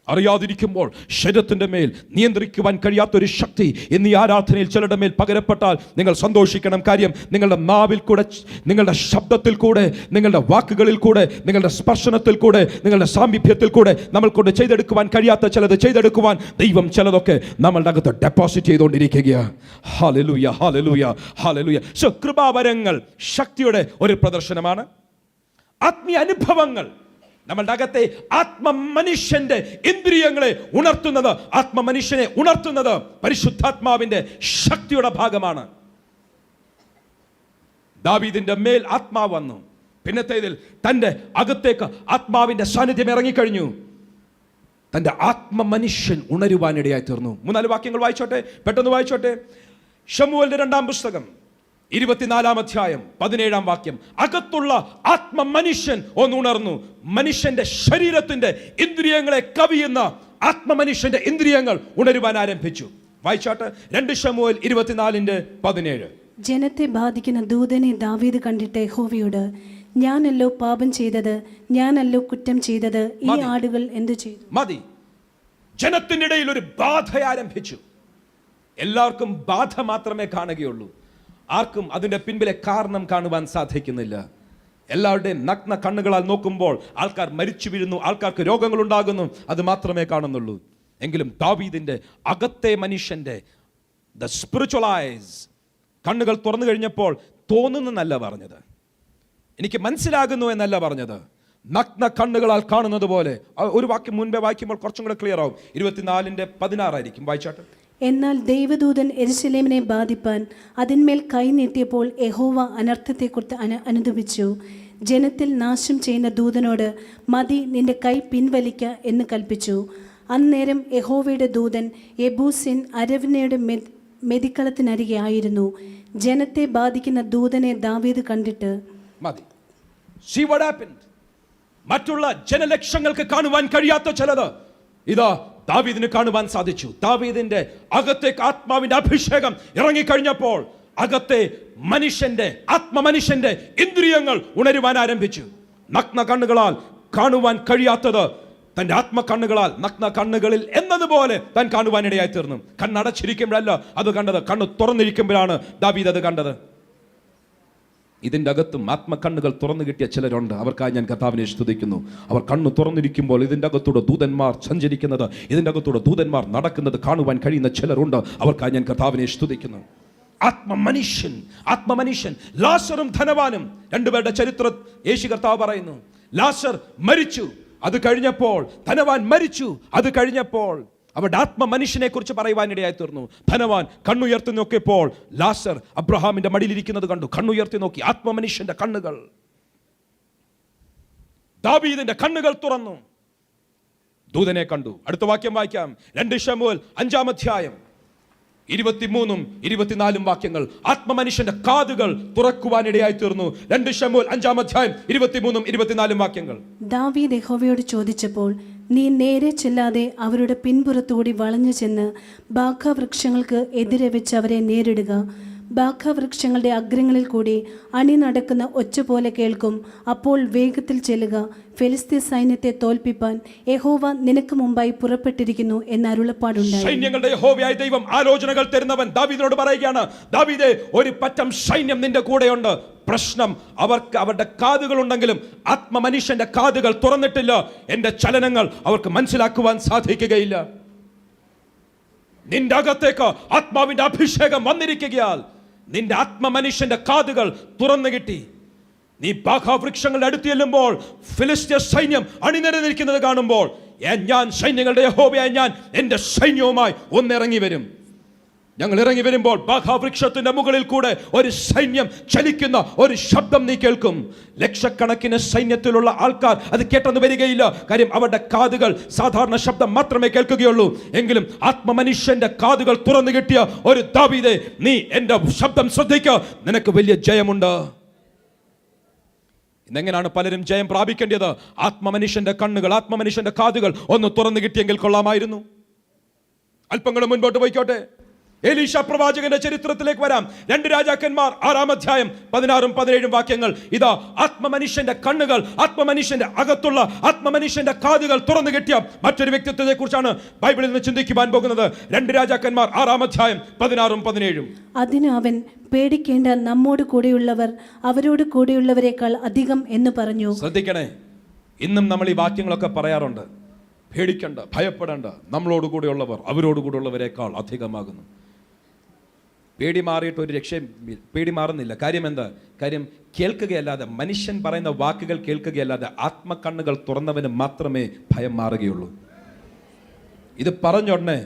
അറിയാതിരിക്കുമ്പോൾ ശരീരത്തിൻ്റെ മേൽ നിയന്ത്രിക്കുവാൻ കഴിയാത്തൊരു ശക്തി ഇന്ന് ഈ ആരാധനയിൽ ചിലരുടെ മേൽ പകരപ്പെട്ടാൽ നിങ്ങൾ സന്തോഷിക്കണം. കാര്യം, നിങ്ങളുടെ നാവിൽ കൂടെ, നിങ്ങളുടെ ശബ്ദത്തിൽ കൂടെ, നിങ്ങളുടെ വാക്കുകളിൽ കൂടെ, നിങ്ങളുടെ സ്പർശനത്തിൽ കൂടെ, നിങ്ങളുടെ സാമീപ്യത്തിൽ കൂടെ നമ്മൾക്കൊണ്ട് ചെയ്തെടുക്കുവാൻ കഴിയാത്ത ചിലത് ചെയ്തെടുക്കുവാൻ ദൈവം ചിലതൊക്കെ നമ്മളുടെ അകത്ത് ഡെപ്പോസിറ്റ് ചെയ്തുകൊണ്ടിരിക്കുകയാണ്. Hallelujah, hallelujah, hallelujah. സോ കൃപാവരങ്ങൾ ശക്തിയുടെ ഒരു പ്രദർശനമാണ്. ആത്മീയ അനുഭവങ്ങൾ നമ്മളുടെ അകത്തെ ആത്മമനുഷ്യന്റെ ഇന്ദ്രിയങ്ങളെ ഉണർത്തുന്നത്, ആത്മമനുഷ്യനെ ഉണർത്തുന്നത് പരിശുദ്ധാത്മാവിന്റെ ശക്തിയുടെ ഭാഗമാണ്. ദാവീദിന്റെ മേൽ ആത്മാവ് വന്നു. പിന്നത്തേതിൽ തൻ്റെ അകത്തേക്ക് ആത്മാവിന്റെ സാന്നിധ്യം ഇറങ്ങിക്കഴിഞ്ഞു. തൻ്റെ ആത്മമനുഷ്യൻ ഉണരുവാനിടയായി തീർന്നു. 3-4 വാക്യങ്ങൾ വായിച്ചോട്ടെ, പെട്ടെന്ന് വായിച്ചോട്ടെ. ശമൂവേലിന്റെ 2-ാം പുസ്തകം 24-ാം അധ്യായം 17-ാം വാക്യം. അകത്തുള്ള ആത്മമനുഷ്യൻ ഒന്നുണർന്നു. മനുഷ്യന്റെ ശരീരത്തിന്റെ ഇന്ദ്രിയങ്ങളെ കവിയുന്ന ആത്മമനുഷ്യന്റെ ഇന്ദ്രിയങ്ങൾ ഉണരുവാൻ ആരംഭിച്ചു. വായിച്ചാട്ട് 2 ശമൂവേൽ 24:17. ജനത്തെ ബാധിക്കുന്ന ദൂതനെ ദാവീദ് കണ്ടിട്ട് യഹോവയോട്, ഞാനല്ലോ പാപം ചെയ്തത്, ഞാനല്ലോ കുറ്റം ചെയ്തത്, ഈ ആടുകൾ എന്തു ചെയ്തു? മതി. ജനത്തിനിടയിൽ ഒരു ബാധ ആരംഭിച്ചു. എല്ലാവർക്കും ബാധ മാത്രമേ കാണുകയുള്ളൂ. ആർക്കും അതിൻ്റെ പിൻപിലെ കാരണം കാണുവാൻ സാധിക്കുന്നില്ല. എല്ലാവരുടെയും നഗ്ന കണ്ണുകളാൽ നോക്കുമ്പോൾ ആൾക്കാർ മരിച്ചു വീഴുന്നു, ആൾക്കാർക്ക് രോഗങ്ങൾ ഉണ്ടാകുന്നു, അത് മാത്രമേ കാണുന്നുള്ളൂ. എങ്കിലും ദാവീദിന്റെ അകത്തെ മനുഷ്യന്റെ ദ സ്പിരിച്വൽ ഐസ് കണ്ണുകൾ തുറന്നു കഴിഞ്ഞപ്പോൾ തോന്നുന്നല്ല പറഞ്ഞത്, എനിക്ക് മനസ്സിലാകുന്നു എന്നല്ല പറഞ്ഞത്, നഗ്ന കണ്ണുകളാൽ കാണുന്നത് പോലെ. ഒരു വാക്യം മുൻപേ വായിക്കുമ്പോൾ കുറച്ചും കൂടെ ക്ലിയർ ആവും. 24:16 ആയിരിക്കും. വായിച്ചാട്ടെ. എന്നാൽ ദൈവദൂതൻ യെരൂശലേമിനെ ബാധിപ്പാൻ അതിന്മേൽ കൈ നീട്ടിയപ്പോൾ യഹോവ അനർത്ഥത്തെക്കുറിച്ച് അനുദപിച്ചു. ജനത്തിൽ നാശം ചെയ്യുന്ന ദൂതനോട്, മതി, നിന്റെ കൈ പിൻവലിക്ക എന്ന് കൽപ്പിച്ചു. അന്നേരം യഹോവയുടെ ദൂതൻ യെബൂസ്യൻ അരവ്നയുടെ മെതിക്കളത്തിനരികെ ആയിരുന്നു. ജനത്തെ ബാധിക്കുന്ന ദൂതനെ ദാവീദ് കണ്ടിട്ട് മതി. See what happened? മറ്റുള്ള ജനലക്ഷങ്ങൾക്ക് കാണുവാൻ കഴിയാത്ത ചിലത് ഇതാ ദാവീദിന് കാണുവാൻ സാധിച്ചു. ദാവീദിന്റെ അകത്തേക്ക് ആത്മാവിന്റെ അഭിഷേകം ഇറങ്ങിക്കഴിഞ്ഞപ്പോൾ അകത്തെ മനുഷ്യന്റെ ആത്മമനുഷ്യന്റെ ഇന്ദ്രിയങ്ങൾ ഉണരുവാൻ ആരംഭിച്ചു. നഗ്ന കണ്ണുകളാൽ കാണുവാൻ കഴിയാത്തത് തൻ്റെ ആത്മകണ്ണുകളാൽ, നഗ്ന കണ്ണുകളിൽ എന്നതുപോലെ താൻ കാണുവാനിടയായി തീർന്നു. കണ്ണടച്ചിരിക്കുമ്പോഴല്ല അത് കണ്ടത്, കണ്ണ് തുറന്നിരിക്കുമ്പോഴാണ് ദാവീദ് അത് കണ്ടത്. ഇതിൻ്റെ അകത്തും ആത്മകണ്ണുകൾ തുറന്നു കിട്ടിയ ചിലരുണ്ട്. അവർക്കായി ഞാൻ കർത്താവിനെ സ്തുതിക്കുന്നു. അവർ കണ്ണ് തുറന്നിരിക്കുമ്പോൾ ഇതിൻ്റെ അകത്തൂടെ ദൂതന്മാർ സഞ്ചരിക്കുന്നത്, ഇതിൻ്റെ അകത്തൂടെ ദൂതന്മാർ നടക്കുന്നത് കാണുവാൻ കഴിയുന്ന ചിലരുണ്ട്. അവർക്കായി ഞാൻ കർത്താവിനെ സ്തുതിക്കുന്നു. ആത്മമനുഷ്യൻ ലാസറും ധനവാനും രണ്ടുപേരുടെ ചരിത്രം യേശു കർത്താവ് പറയുന്നു. ലാസർ മരിച്ചു, അത് കഴിഞ്ഞപ്പോൾ ധനവാൻ മരിച്ചു, അത് കഴിഞ്ഞപ്പോൾ അവരുടെ ആത്മമനുഷ്യനെ കുറിച്ച് പറയുവാനിടയായി തീർന്നു. ധനവാൻ കണ്ണുയർത്തി നോക്കിയപ്പോൾ ലാസർ അബ്രഹാമിന്റെ മടിയിലിരിക്കുന്നത് കണ്ടു. കണ്ണുയർത്തി നോക്കി, ആത്മമനുഷ്യന്റെ കണ്ണുകൾ. ദാവീദിന്റെ കണ്ണുകൾ തുറന്നു, ദൂതനെ കണ്ടു. അടുത്ത വാക്യം വായിക്കാം. 2 ശമൂവേൽ 5-ാം അധ്യായം 23ഉം 24ഉം വാക്യങ്ങൾ. ആത്മമനുഷ്യന്റെ കാതുകൾ തുറക്കുവാനിടയായി തീർന്നു. 2 ശമൂവേൽ 5-ാം അധ്യായം 23ഉം 24ഉം വാക്യങ്ങൾ. ദാവീദ് യഹോവയോട് ചോദിച്ചപ്പോൾ, നീ നേരെ ചെല്ലാതെ അവരുടെ പിൻപുറത്തുകൂടി വളഞ്ഞു ചെന്ന് ബാഖാവൃക്ഷങ്ങൾക്ക് എതിരെ വെച്ച് അവരെ നേരിടുക. ബാഖാവൃക്ഷങ്ങളുടെ അഗ്രങ്ങളിൽ കൂടി അണി നടക്കുന്ന ഒച്ച പോലെ കേൾക്കും. അപ്പോൾ വേഗത്തിൽ ചെല്ലുക. ഫെലിസ്ത്യ സൈന്യത്തെ തോൽപ്പിപ്പാൻ യഹോവ നിനക്ക് മുമ്പായി പുറപ്പെട്ടിരിക്കുന്നു എന്ന് അരുളപ്പാടുണ്ടായി. സൈന്യങ്ങളുടെ യഹോവയായ ദൈവം ആലോചനകൾ തരുന്നവൻ ദാവീദിനോട് പറയുകയാണ്, ദാവീദേ, ഒരു പറ്റം സൈന്യം നിന്റെ കൂടെയുണ്ട്. പ്രശ്നം, അവർക്ക് അവരുടെ കാതുകൾ ഉണ്ടെങ്കിലും ആത്മമനുഷ്യന്റെ കാതുകൾ തുറന്നിട്ടില്ല. എന്റെ ചലനങ്ങൾ അവർക്ക് മനസ്സിലാക്കുവാൻ സാധിക്കുകയില്ല. നിന്റെ അകത്തേക്ക് ആത്മാവിന്റെ അഭിഷേകം വന്നിരിക്കുകയാൽ നിന്റെ ആത്മമനുഷ്യന്റെ കാതുകൾ തുറന്നു കിട്ടി. നീ ബാഖാവൃക്ഷങ്ങളുടെ അടുത്ത് ചെല്ലുമ്പോൾ ഫിലിസ്ത്യ സൈന്യം അണിനിരന്നിരിക്കുന്നത് കാണുമ്പോൾ ഞാൻ സൈന്യങ്ങളുടെ യഹോവയായ ഞാൻ എൻ്റെ സൈന്യവുമായി ഒന്നിറങ്ങി വരും. ഞങ്ങൾ ഇറങ്ങി വരുമ്പോൾ ബാഖാവൃക്ഷത്തിന്റെ മുകളിൽ കൂടെ ഒരു സൈന്യം ചലിക്കുന്ന ഒരു ശബ്ദം നീ കേൾക്കും. ലക്ഷക്കണക്കിന് സൈന്യത്തിലുള്ള ആൾക്കാർ അത് കേട്ടെന്ന് വരികയില്ല. കാര്യം അവരുടെ കാതുകൾ സാധാരണ ശബ്ദം മാത്രമേ കേൾക്കുകയുള്ളൂ. എങ്കിലും ആത്മമനുഷ്യന്റെ കാതുകൾ തുറന്നു കിട്ടിയ ഒരു ദാവീദേ, നീ എൻ്റെ ശബ്ദം ശ്രദ്ധിക്കുക, നിനക്ക് വലിയ ജയമുണ്ട്. ഇന്നെങ്ങനെയാണ് പലരും ജയം പ്രാപിക്കേണ്ടത്? ആത്മമനുഷ്യന്റെ കണ്ണുകൾ, ആത്മമനുഷ്യന്റെ കാതുകൾ ഒന്ന് തുറന്നു കിട്ടിയെങ്കിൽ കൊള്ളാമായിരുന്നു. അല്പങ്ങൾ മുൻപോട്ട് പോയിക്കോട്ടെ. എലീശ പ്രവാചകന്റെ ചരിത്രത്തിലേക്ക് വരാം. 2 രാജാക്കന്മാർ 6-ാം അധ്യായം 16-17 വാക്യങ്ങൾ. ഇതാ ആത്മമനുഷ്യന്റെ കണ്ണുകൾ, ആത്മമനുഷ്യന്റെ അകത്തുള്ള ആത്മമനുഷ്യന്റെ കാതുകൾ തുറന്നു കിട്ടിയ മറ്റൊരു വ്യക്തിത്വത്തെ കുറിച്ചാണ് ബൈബിളിൽ നിന്ന് ചിന്തിക്കുവാൻ പോകുന്നത്. 2 രാജാക്കന്മാർ 6-ാം അധ്യായം 16-17. അതിന് അവൻ, പേടിക്കേണ്ട, നമ്മോട് കൂടെയുള്ളവർ അവരോട് കൂടെയുള്ളവരെക്കാൾ അധികം എന്ന് പറഞ്ഞു. ശ്രദ്ധിക്കണേ, ഇന്നും നമ്മൾ ഈ വാക്യങ്ങളൊക്കെ പറയാറുണ്ട്. പേടിക്കണ്ട, ഭയപ്പെടേണ്ട, നമ്മളോട് കൂടെയുള്ളവർ അവരോട് കൂടെയുള്ളവരെക്കാൾ അധികമാകുന്നു. പേടി മാറിയിട്ട് ഒരു രക്ഷയും, പേടി മാറുന്നില്ല. കാര്യം എന്താ? കാര്യം കേൾക്കുകയല്ലാതെ, മനുഷ്യൻ പറയുന്ന വാക്കുകൾ കേൾക്കുകയല്ലാതെ ആത്മകണ്ണുകൾ തുറന്നവന് മാത്രമേ ഭയം മാറുകയുള്ളൂ. ഇത് പറഞ്ഞോടനെ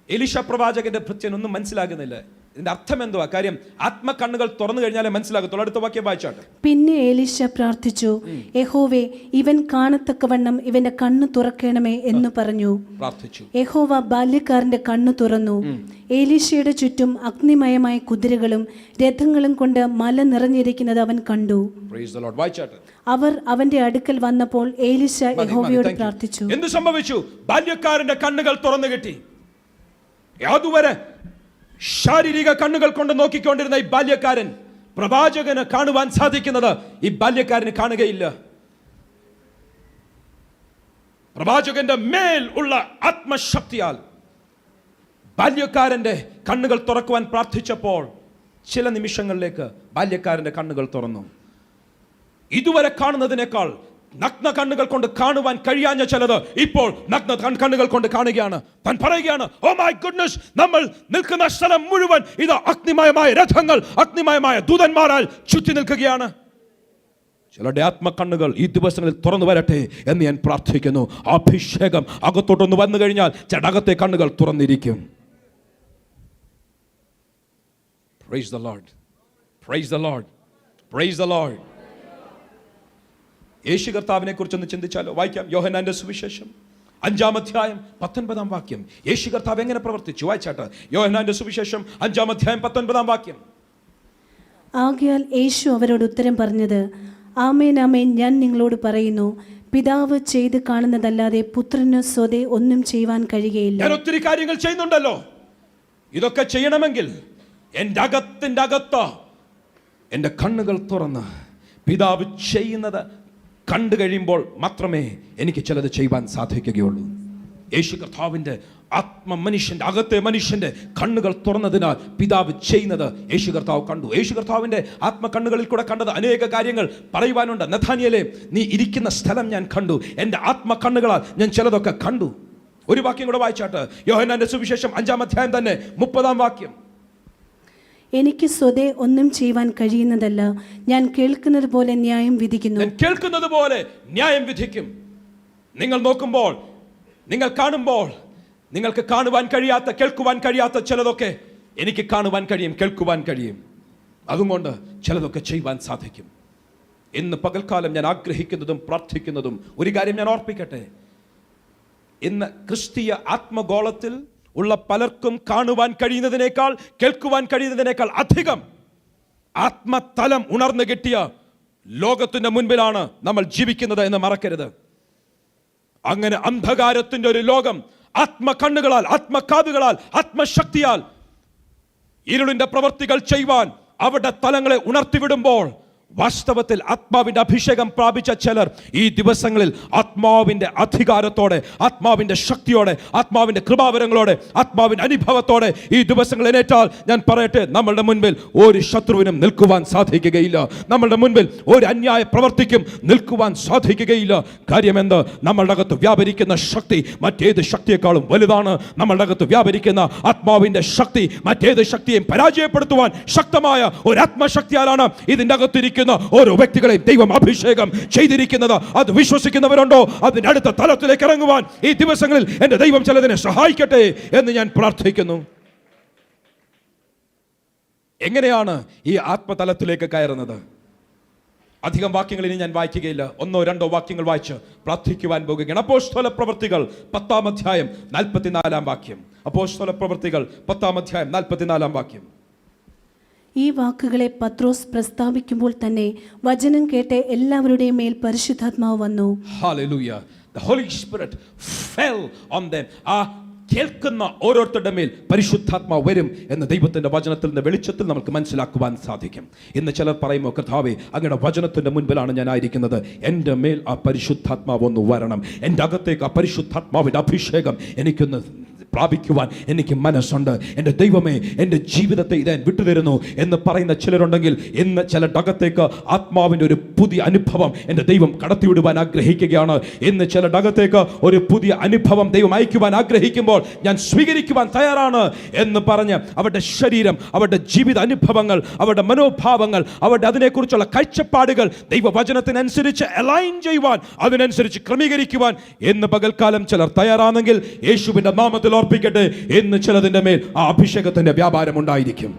എലീശ പ്രവാചകന്റെ ഭൃത്യൻ ഒന്നും മനസ്സിലാകുന്നില്ല. ഇതിന്റെ അർത്ഥം എന്തുവാ? കാര്യം ആത്മകണ്ണുകൾ തുറന്നു കഴിഞ്ഞാലേ മനസ്സിലാകത്തുള്ളൂ. അടുത്ത വാക്യം വായിച്ചാട്ടെ. പിന്നെ എലീശ പ്രാർത്ഥിച്ചു, യഹോവേ, ഇവൻ കാണത്തക്കവണ്ണം ഇവന്റെ കണ്ണ് തുറക്കണമേ എന്ന് പറഞ്ഞു. പ്രാർത്ഥിച്ചു. യഹോവ ബാല്യക്കാരന്റെ കണ്ണു തുറന്നു. എലീശയുടെ ചുറ്റും അഗ്നിമയമായ കുതിരകളും രഥങ്ങളും കൊണ്ട് മല നിറഞ്ഞിരിക്കുന്നത് അവൻ കണ്ടു. അവർ അവന്റെ അടുക്കൽ വന്നപ്പോൾ എലീശ യഹോവയോട് പ്രാർത്ഥിച്ചു. എന്ത് സംഭവിച്ചു? ബാല്യക്കാരന്റെ കണ്ണുകൾ തുറന്നു കിട്ടി. അതുവരെ ശാരീരിക കണ്ണുകൾ കൊണ്ട് നോക്കിക്കൊണ്ടിരുന്ന ഈ ബാല്യക്കാരൻ, പ്രവാചകന് കാണുവാൻ സാധിക്കുന്നത് ഈ ബാല്യക്കാരന് കാണുകയില്ല. പ്രവാചകന്റെ മേൽ ഉള്ള ആത്മശക്തിയാൽ ബാല്യക്കാരന്റെ കണ്ണുകൾ തുറക്കുവാൻ പ്രാർത്ഥിച്ചപ്പോൾ ചില നിമിഷങ്ങളിലേക്ക് ബാല്യക്കാരന്റെ കണ്ണുകൾ തുറന്നു. ഇതുവരെ കാണുന്നതിനേക്കാൾ നഗ്ന കണ്ണുകൾ കൊണ്ട് കാണുവാൻ കഴിയാഞ്ഞ ചിലത് ഇപ്പോൾ നഗ്ന കണ്ണുകൾ കൊണ്ട് കാണുകയാണ്. താൻ പറയുകയാണ്, ഓ മൈ ഗുഡ്നസ്, നമ്മൾ നിൽക്കുന്ന സ്ഥലം മുഴുവൻ ഇത് അഗ്നിമയമായ രഥങ്ങൾ, അഗ്നിമയമായ ദൂതന്മാരാൽ ചുറ്റി നിൽക്കുകയാണ്. ചിലരുടെ ആത്മകണ്ണുകൾ ഈ ദിവസങ്ങളിൽ തുറന്നു വരട്ടെ എന്ന് ഞാൻ പ്രാർത്ഥിക്കുന്നു. അഭിഷേകം അകത്തോട്ടൊന്ന് വന്നു കഴിഞ്ഞാൽ ചിലരുടെ അകത്തെ കണ്ണുകൾ തുറന്നിരിക്കും. Praise the Lord. Praise the Lord. Praise the Lord. യേശു കർത്താവിനെ കുറിച്ചൊന്ന് ചിന്തിച്ചാലോ? വായിക്കാം. യോഹന്നാന്റെ സുവിശേഷം 5-ാം അധ്യായം 19-ാം വാക്യം. യേശു കർത്താവ് എങ്ങനെ പ്രവർത്തിച്ചു? വായിച്ചാട്ടെ. യോഹന്നാന്റെ സുവിശേഷം 5-ാം അധ്യായം 19-ാം വാക്യം. ആകയാൽ യേശു അവരോട് ഉത്തരം പറഞ്ഞത്, ആമേൻ ആമേൻ, ഞാൻ നിങ്ങളോട് പറയുന്നു, പിതാവ് ചെയ്ത് കാണുന്നതല്ലാതെ പുത്രന് സ്വതേ ഒന്നും ചെയ്യുവാൻ കഴിയുകയില്ല. ഞാൻ ഒത്തിരി കാര്യങ്ങൾ ചെയ്യുന്നുണ്ടല്ലോ. ഇതൊക്കെ ചെയ്യണമെങ്കിൽ എൻ്റെ അകത്ത് എൻ്റെ കണ്ണുകൾ തുറന്ന് പിതാവ് ചെയ്യുന്നത് കണ്ടു കഴിയുമ്പോൾ മാത്രമേ എനിക്ക് ചിലത് ചെയ്യുവാൻ സാധിക്കുകയുള്ളൂ. യേശു കർത്താവിൻ്റെ ആത്മമനുഷ്യൻ്റെ അകത്തെ മനുഷ്യൻ്റെ കണ്ണുകൾ തുറന്നതിനാൽ പിതാവ് ചെയ്യുന്നത് യേശു കർത്താവ് കണ്ടു. യേശു കർത്താവിൻ്റെ ആത്മകണ്ണുകളിൽ കൂടെ കണ്ടത് അനേക കാര്യങ്ങൾ പറയുവാനുണ്ട്. നഥാനിയേലേ, നീ ഇരിക്കുന്ന സ്ഥലം ഞാൻ കണ്ടു, എൻ്റെ ആത്മകണ്ണുകളാൽ ഞാൻ ചിലതൊക്കെ കണ്ടു. ഒരു വാക്യം കൂടെ വായിച്ചാട്ട്. യോഹന്നാന്റെ സുവിശേഷം 5-ാം അധ്യായം തന്നെ 30-ാം വാക്യം. എനിക്ക് സ്വതേ ഒന്നും ചെയ്യുവാൻ കഴിയുന്നതല്ല, ഞാൻ കേൾക്കുന്നത് പോലെ ന്യായം വിധിക്കുന്നു. ഞാൻ കേൾക്കുന്നത് പോലെ ന്യായം വിധിക്കും. നിങ്ങൾ നോക്കുമ്പോൾ, നിങ്ങൾ കാണുമ്പോൾ, നിങ്ങൾക്ക് കാണുവാൻ കഴിയാത്ത, കേൾക്കുവാൻ കഴിയാത്ത ചിലതൊക്കെ എനിക്ക് കാണുവാൻ കഴിയും, കേൾക്കുവാൻ കഴിയും. അതുകൊണ്ട് ചിലതൊക്കെ ചെയ്യുവാൻ സാധിക്കും. ഇന്ന് പകൽക്കാലം ഞാൻ ആഗ്രഹിക്കുന്നതും പ്രാർത്ഥിക്കുന്നതും ഒരു കാര്യം ഞാൻ ഓർപ്പിക്കട്ടെ. ഇന്ന് ക്രിസ്തീയ ആത്മഗോളത്തിൽ ഉള്ള പലർക്കും കാണുവാൻ കഴിയുന്നതിനേക്കാൾ, കേൾക്കുവാൻ കഴിയുന്നതിനേക്കാൾ അധികം ആത്മതലം ഉണർന്നു കിട്ടിയ ലോകത്തിന്റെ മുൻപിലാണ് നമ്മൾ ജീവിക്കുന്നത് എന്ന് മറക്കരുത്. അങ്ങനെ അന്ധകാരത്തിന്റെ ഒരു ലോകം ആത്മകണ്ണുകളാൽ, ആത്മകാതുകളാൽ, ആത്മശക്തിയാൽ ഇരുളിന്റെ പ്രവർത്തികൾ ചെയ്യുവാൻ അവരുടെ തലങ്ങളെ ഉണർത്തിവിടുമ്പോൾ വാസ്തവത്തിൽ ആത്മാവിന്റെ അഭിഷേകം പ്രാപിച്ച ചിലർ ഈ ദിവസങ്ങളിൽ ആത്മാവിന്റെ അധികാരത്തോടെ, ആത്മാവിന്റെ ശക്തിയോടെ, ആത്മാവിന്റെ കൃപാവരങ്ങളോടെ, ആത്മാവിന്റെ അനുഭവത്തോടെ ഈ ദിവസങ്ങൾ എന്നേറ്റാൽ ഞാൻ പറയട്ടെ, നമ്മളുടെ മുൻപിൽ ഒരു ശത്രുവിനും നിൽക്കുവാൻ സാധിക്കുകയില്ല. നമ്മളുടെ മുൻപിൽ ഒരു അന്യായ പ്രവർത്തിക്കും നിൽക്കുവാൻ സാധിക്കുകയില്ല. കാര്യമെന്ത്? നമ്മളുടെ അകത്ത് വ്യാപരിക്കുന്ന ശക്തി മറ്റേത് ശക്തിയെക്കാളും വലുതാണ്. നമ്മളുടെ അകത്ത് വ്യാപരിക്കുന്ന ആത്മാവിന്റെ ശക്തി മറ്റേത് ശക്തിയെയും പരാജയപ്പെടുത്തുവാൻ ശക്തമായ ഒരു ആത്മശക്തിയാലാണ് ഇതിന്റെ അകത്തിരിക്കുന്നത് ആയിരിക്കുന്ന ഓരോ വ്യക്തികളെയും ദൈവം അഭിഷേകം ചെയ്തിരിക്കുന്നത് അത് വിശ്വസിക്കുന്നവരുണ്ടോ? അതിന്റെ അടുത്ത തലത്തിലേക്ക് ഇറങ്ങുവാൻ ഈ ദിവസങ്ങളിൽ എന്റെ ദൈവം ചിലതിനെ സഹായിക്കട്ടെ എന്ന് ഞാൻ പ്രാർത്ഥിക്കുന്നു. എങ്ങനെയാണ് ഈ ആത്മതലത്തിലേക്ക് കയറുന്നത്? അധികം വാക്യങ്ങൾ ഇനി ഞാൻ വായിക്കുകയില്ല. 1-2 വാക്യങ്ങൾ വായിച്ച് പ്രാർത്ഥിക്കുവാൻ പോകുകയാണ്. അപ്പോസ്തല പ്രവൃത്തികൾ 10-ാം അധ്യായം 44-ാം വാക്യം. അപ്പോസ്തല പ്രവൃത്തികൾ 10-ാം അധ്യായം 44-ാം വാക്യം. ഈ വാക്കുകളെ പത്രോസ് പ്രസ്താവിക്കുമ്പോൾ തന്നെ വചനം കേട്ട് എല്ലാവരുടെയും മേൽ പരിശുദ്ധാത്മാവ് വന്നു. Hallelujah. The Holy Spirit fell on them. കേൾക്കുന്ന ഓരോരുത്തരുടെ മേൽ പരിശുദ്ധാത്മാവ് വരും എന്ന് ദൈവത്തിന്റെ വചനത്തിൽ നിന്ന് വെളിച്ചത്തിൽ നമുക്ക് മനസ്സിലാക്കുവാൻ സാധിക്കും. ഇന്ന് ചിലർ പറയുമോ, കർത്താവേ, അങ്ങയുടെ വചനത്തിന്റെ മുൻപിലാണ് ഞാൻ ആയിരിക്കുന്നത്, എൻ്റെ മേൽ ആ പരിശുദ്ധാത്മാവ് ഒന്ന് വരണം, എൻ്റെ അകത്തേക്ക് ആ പരിശുദ്ധാത്മാവിന്റെ അഭിഷേകം എനിക്കൊന്ന് പ്രാപിക്കുവാൻ എനിക്ക് മനസ്സുണ്ട്. എൻ്റെ ദൈവമേ, എൻ്റെ ജീവിതത്തെ ഞാൻ വിട്ടുതരുന്നു എന്ന് പറയുന്ന ചിലരുണ്ടെങ്കിൽ ഇന്ന് ചിലരുടെ അകത്തേക്ക് ആത്മാവിൻ്റെ ഒരു പുതിയ അനുഭവം എൻ്റെ ദൈവം കടത്തിവിടുവാൻ ആഗ്രഹിക്കുകയാണ്. ഇന്ന് ചിലരുടെ അകത്തേക്ക് ഒരു പുതിയ അനുഭവം ദൈവം അയക്കുവാൻ ആഗ്രഹിക്കുമ്പോൾ ഞാൻ സ്വീകരിക്കുവാൻ തയ്യാറാണ് എന്ന് പറഞ്ഞ് അവരുടെ ശരീരം, അവരുടെ ജീവിത അനുഭവങ്ങൾ, അവരുടെ മനോഭാവങ്ങൾ, അവരുടെ അതിനെക്കുറിച്ചുള്ള കാഴ്ചപ്പാടുകൾ ദൈവവചനത്തിനനുസരിച്ച് അലൈൻ ചെയ്യുവാൻ, അതിനനുസരിച്ച് ക്രമീകരിക്കുവാൻ എന്ന് പകൽക്കാലം ചിലർ തയ്യാറാണെങ്കിൽ യേശുവിൻ്റെ നാമത്തിൽ ഓർപ്പിക്കട്ടെ, എന്ന് ചിലതിന്റെ മേൽ ആ അഭിഷേകത്തിന്റെ വ്യാപാരം ഉണ്ടായിരിക്കും.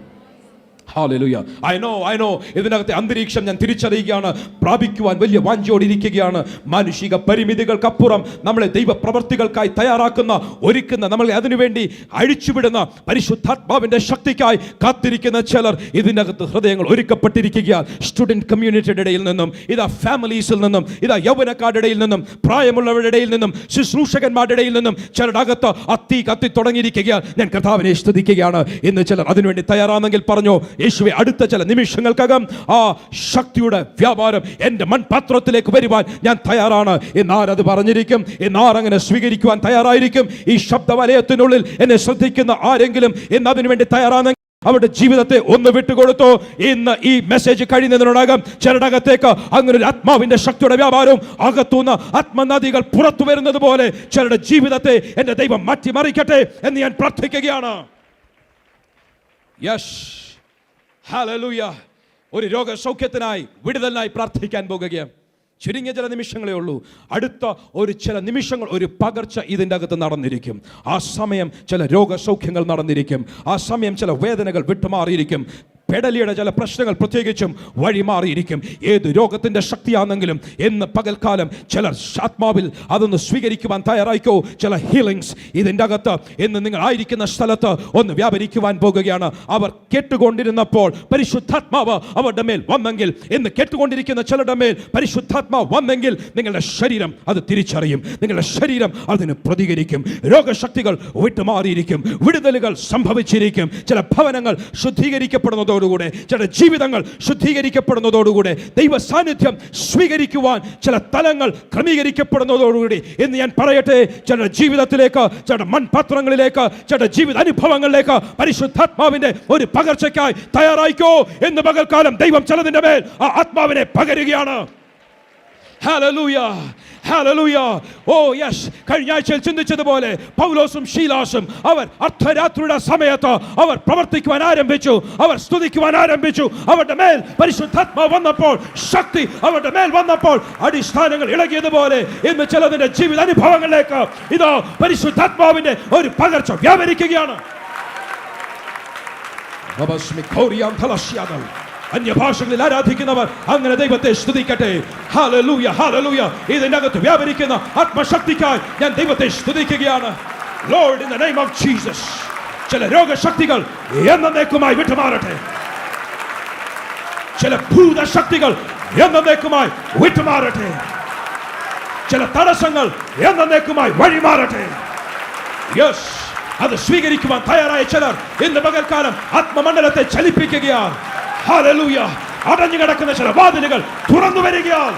Hallelujah. I know ഇതിനകത്തെ അന്തരീക്ഷം ഞാൻ തിരിച്ചറിയുകയാണ്. പ്രാപിക്കുവാൻ വലിയ വാഞ്ചയോടിരിക്കുകയാണ്. മാനുഷിക പരിമിതികൾക്കപ്പുറം നമ്മളെ ദൈവ പ്രവർത്തികൾക്കായി തയ്യാറാക്കുന്ന, ഒരുക്കുന്ന, നമ്മളെ അതിനുവേണ്ടി അഴിച്ചുവിടുന്ന പരിശുദ്ധാത്മാവിന്റെ ശക്തിക്കായി കാത്തിരിക്കുന്ന ചിലർ ഇതിനകത്ത് ഹൃദയങ്ങൾ ഒരുക്കപ്പെട്ടിരിക്കുകയാണ്. സ്റ്റുഡന്റ് കമ്മ്യൂണിറ്റിയുടെ ഇടയിൽ നിന്നും, ഇതാ ഫാമിലീസിൽ നിന്നും, ഇതാ യൗവനക്കാരുടെ ഇടയിൽ നിന്നും, പ്രായമുള്ളവരുടെ ഇടയിൽ നിന്നും, ശുശ്രൂഷകന്മാരുടെ ഇടയിൽ നിന്നും ചിലരുടെ അകത്ത് കത്തി തുടങ്ങിയിരിക്കുകയാണ്. ഞാൻ കർത്താവിനെ സ്തുതിക്കുകയാണ്. ഇന്ന് ചിലർ അതിനുവേണ്ടി തയ്യാറാണെങ്കിൽ പറഞ്ഞു, യേശുവേ, അടുത്ത ചില നിമിഷങ്ങൾക്കകം ആ ശക്തിയുടെ വ്യാപാരം എൻ്റെ മൺപാത്രത്തിലേക്ക് വരുവാൻ ഞാൻ തയ്യാറാണ്. എന്നാരത് പറഞ്ഞിരിക്കും? എന്നാരങ്ങനെ സ്വീകരിക്കുവാൻ തയ്യാറായിരിക്കും? ഈ ശബ്ദവലയത്തിനുള്ളിൽ എന്നെ ശ്രദ്ധിക്കുന്ന ആരെങ്കിലും ഇന്ന് അതിനു വേണ്ടി തയ്യാറാണ്? അവരുടെ ജീവിതത്തെ ഒന്ന് വിട്ടുകൊടുത്തോ? ഇന്ന് ഈ മെസ്സേജ് കഴിയുന്നതിനോടകം ചിലടകത്തേക്ക് അങ്ങനെ ഒരു ആത്മാവിന്റെ ശക്തിയുടെ വ്യാപാരവും അകത്തുനിന്ന് ആത്മനദികൾ പുറത്തു വരുന്നത് പോലെ ചിലരുടെ ജീവിതത്തെ എൻ്റെ ദൈവം മാറ്റിമറിക്കട്ടെ എന്ന് ഞാൻ പ്രാർത്ഥിക്കുകയാണ്. Yes, hallelujah. ഒരു രോഗസൗഖ്യത്തിനായി, വിടുതലിനായി പ്രാർത്ഥിക്കാൻ പോകുകയാണ്. ചുരുങ്ങിയ ചില നിമിഷങ്ങളേ ഉള്ളൂ. അടുത്ത ചില നിമിഷങ്ങൾ ഒരു പകർച്ച ഇതിൻ്റെ അകത്ത് നടന്നിരിക്കും. ആ സമയം ചില രോഗസൗഖ്യങ്ങൾ നടന്നിരിക്കും. ആ സമയം ചില വേദനകൾ വിട്ടുമാറിയിരിക്കും. പെടലിയുടെ ചില പ്രശ്നങ്ങൾ പ്രത്യേകിച്ചും വഴിമാറിയിരിക്കും. ഏത് രോഗത്തിൻ്റെ ശക്തിയാണെങ്കിലും എന്ന് പകൽക്കാലം ചിലർ ആത്മാവിൽ അതൊന്ന് സ്വീകരിക്കുവാൻ തയ്യാറായിക്കോ. ചില ഹീലിങ്സ് ഇതിൻ്റെ അകത്ത് ഇന്ന് നിങ്ങൾ ആയിരിക്കുന്ന സ്ഥലത്ത് ഒന്ന് വ്യാപരിക്കുവാൻ പോകുകയാണ്. അവർ കേട്ടുകൊണ്ടിരുന്നപ്പോൾ പരിശുദ്ധാത്മാവ് അവരുടെ മേൽ വന്നെങ്കിൽ, ഇന്ന് കേട്ടുകൊണ്ടിരിക്കുന്ന ചിലരുടെ മേൽ പരിശുദ്ധാത്മാവ് വന്നെങ്കിൽ നിങ്ങളുടെ ശരീരം അത് തിരിച്ചറിയും, നിങ്ങളുടെ ശരീരം അതിന് പ്രതികരിക്കും. രോഗശക്തികൾ വിട്ടുമാറിയിരിക്കും, വിടുതലുകൾ സംഭവിച്ചിരിക്കും. ചില ഭവനങ്ങൾ ശുദ്ധീകരിക്കപ്പെടുന്നതോടുകൂടെ, ചില ജീവിതങ്ങൾ ശുദ്ധീകരിക്കപ്പെടുന്നതോടുകൂടെ, ദൈവ സാന്നിധ്യം സ്വീകരിക്കുവാൻ ചില തലങ്ങൾ ക്രമീകരിക്കപ്പെടുന്നതോടുകൂടി എന്ന് ഞാൻ പറയട്ടെ, ചില ജീവിതത്തിലേക്ക്, ചില മൺപാത്രങ്ങളിലേക്ക്, ചില ജീവിത അനുഭവങ്ങളിലേക്ക് പരിശുദ്ധാത്മാവിന്റെ ഒരു പകർച്ചയ്ക്കായി തയ്യാറായിക്കോ എന്ന് പകൽക്കാലം ദൈവം ചിലതിന്റെ മേൽ ആ ആത്മാവിനെ പകരുകയാണ്. Hallelujah. Hallelujah. Oh yes. കഴിഞ്ഞ ആഴ്ചയിൽ ചിന്തിച്ചതുപോലെ പൗലോസും ശീലാസും അവർ അർദ്ധരാത്രിയുടെ സമയത്ത് അവർ പ്രവർത്തിക്കുവാൻ ആരംഭിച്ചു, അവർ സ്തുതിക്കുവാൻ ആരംഭിച്ചു. അവരുടെ മേൽ പരിശുദ്ധാത്മാവ് വന്നപ്പോൾ, ശക്തി അവരുടെ മേൽ വന്നപ്പോൾ അടിസ്ഥാനങ്ങൾ ഇളകിയതുപോലെ ഇന്ന് ചിലതിന്റെ ജീവിത അനുഭവങ്ങളിലേക്ക് ഇതോ പരിശുദ്ധാത്മാവിന്റെ ഒരു പകർച്ച വ്യാപരിക്കുകയാണ്. അന്യഭാഷകളിൽ ആരാധിക്കുന്നവർ അങ്ങനെ ദൈവത്തെ സ്തുതിക്കട്ടെ. Hallelujah, hallelujah. ഇതിനകത്ത് വ്യാപരിക്കുന്ന ആത്മശക്തിക്കായി ഞാൻ ദൈവത്തെ സ്തുതിക്കുകയാണ്. Lord, in the name of Jesus, ചില രോഗശക്തികൾ എന്നേക്കുമായി വിട്ടുമാറട്ടെ. ചില ഭൂതശക്തികൾ എന്നേക്കുമായി വിട്ടുമാറട്ടെ. ചില തടസ്സങ്ങൾ എന്നേക്കുമായി വഴിമാറട്ടെ. യെസ്, അത് സ്വീകരിക്കുവാൻ തയ്യാറായ ചിലർ ഇന്ന് പകൽക്കാലം ആത്മമണ്ഡലത്തെ ചലിപ്പിക്കുകയാണ്. ഹല്ലേലൂയ. അടഞ്ഞു കിടക്കുന്ന ചില വാതിലുകൾ തുറന്നു വരികയാണ്.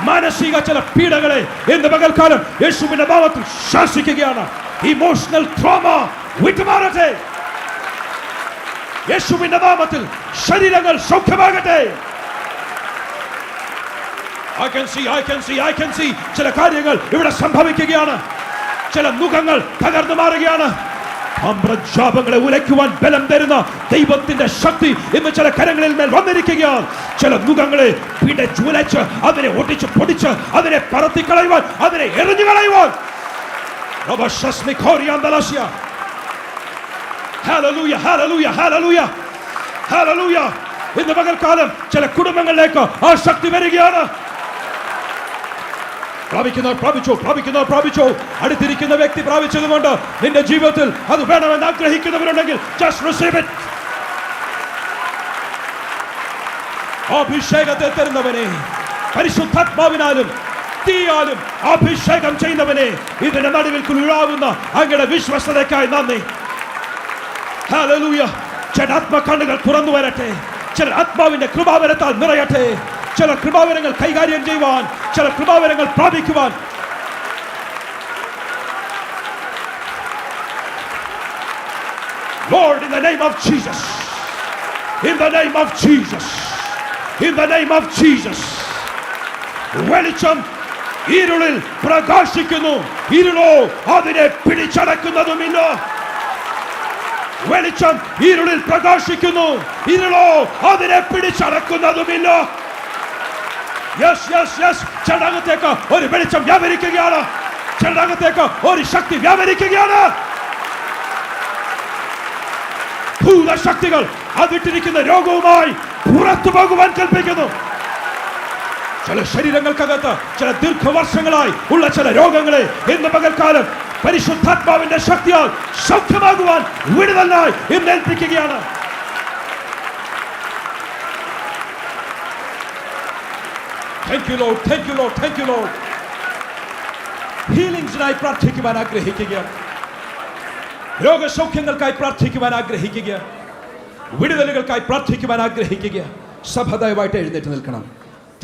മാനസിക ചില പീഡകളെ ഇന്ന് പകൽക്കാലം യേശുവിന്റെ നാമത്തിൽ ശാസിക്കുകയാണ്. Emotional trauma വിട്ടുമാറട്ടെ. യേശുവിന്റെ നാമത്തിൽ ശരീരങ്ങൾ സൗഖ്യമാകട്ടെ. I can see ചില കാര്യങ്ങൾ ഇവിടെ സംഭവിക്കുകയാണ്. ചില മുഖങ്ങൾ തകർന്നു മാറുകയാണ്. അമ്രജാപങ്ങളെ ഉലയ്ക്കുവാൻ ബലം തരുന്ന ദൈവത്തിന്റെ ശക്തി ഇന്ന് ചില കരങ്ങളിൽ മേൽ വന്നിരിക്കുകയാണ്. ചില മുഖങ്ങളെ പിടച്ചുലച്ച് അതിനെ ഒടിച്ച് പൊടിച്ച് അതിനെ പറത്തിക്കളയുവാൻ, അതിനെ എറിഞ്ഞു കളയുവാൻ. Hallelujah, hallelujah, hallelujah, hallelujah. ഇന്ന് പകൽക്കാലം ചില കുടുംബങ്ങളിലേക്ക് ആ ശക്തി വരികയാണ്. പ്രാപിച്ചോ. അടുത്തിരിക്കുന്ന വ്യക്തി പ്രാപിച്ചതുകൊണ്ട് നിന്റെ ജീവിതത്തിൽ അത് വേണമെന്ന് ആഗ്രഹിക്കുന്നവരുണ്ടെങ്കിൽ just receive it. അഭിഷേകത്തെ തരുന്നവനെ, പരിശുദ്ധാത്മാവിനാലും തീയാലും അഭിഷേകം ചെയ്യുന്നവനെ, ഇതിന്റെ നടുവിൽ കുളിരാവുന്ന അങ്ങയുടെ വിശ്വസ്തതയ്ക്കായി നന്ദി. ഹല്ലേലൂയ. ചില ആത്മകണ്ണുകൾ തുറന്നു വരട്ടെ, ചില ആത്മാവിന്റെ കൃപാവരത്താൽ നിറയട്ടെ, ചില കൃപാവരങ്ങൾ കൈകാര്യം ചെയ്യുവാൻ, ചില കൃപാവരങ്ങൾ പ്രാപിക്കുവാൻ. Lord, in the name of Jesus, in the name of Jesus, in the name of Jesus. വെളിച്ചം ഇരുളിൽ പ്രകാശിക്കുന്നു, ഇരുളോ അതിനെ പിടിച്ചടക്കുന്നതുമില്ല. വെളിച്ചം ഇരുളിൽ പ്രകാശിക്കുന്നു, ഇരുളോ അതിനെ പിടിച്ചടക്കുന്നതുമില്ല. ചടങ്ങത്തേക്ക് ഒരു വെളിച്ചം വ്യാപരിക്കുകയാണ്, ചടങ്ങത്തേക്ക് ഒരു ശക്തി വ്യാപരിക്കുകയാണ്. ഭൂതശക്തികൾ അതിട്ടിരിക്കുന്ന രോഗവുമായി പുറത്തു പോകുവാൻ കൽപ്പിക്കുന്നു. ചില ശരീരങ്ങൾക്കകത്ത് ചില ദീർഘവർഷങ്ങളായി ഉള്ള ചില രോഗങ്ങളെ ഇന്ന് പകൽക്കാലം പരിശുദ്ധാത്മാവിന്റെ ശക്തിയാൽ സൗഖ്യമാകുവാൻ വിടുതലായി ഇന്ന് ഏൽപ്പിക്കുകയാണ്. Thank you Lord, thank you Lord, thank you Lord. ഹീലിംഗ്സിനായി പ്രാർത്ഥിക്കുവാൻ ആഗ്രഹിക്കുകയാണ്, രോഗസൗഖ്യങ്ങൾക്കായി പ്രാർത്ഥിക്കുവാൻ ആഗ്രഹിക്കുകയാണ്, വിടുതലുകൾക്കായി പ്രാർത്ഥിക്കുവാൻ ആഗ്രഹിക്കുകയാണ്. സഭ ദയവായിട്ട് എഴുന്നേറ്റ് നിൽക്കണം.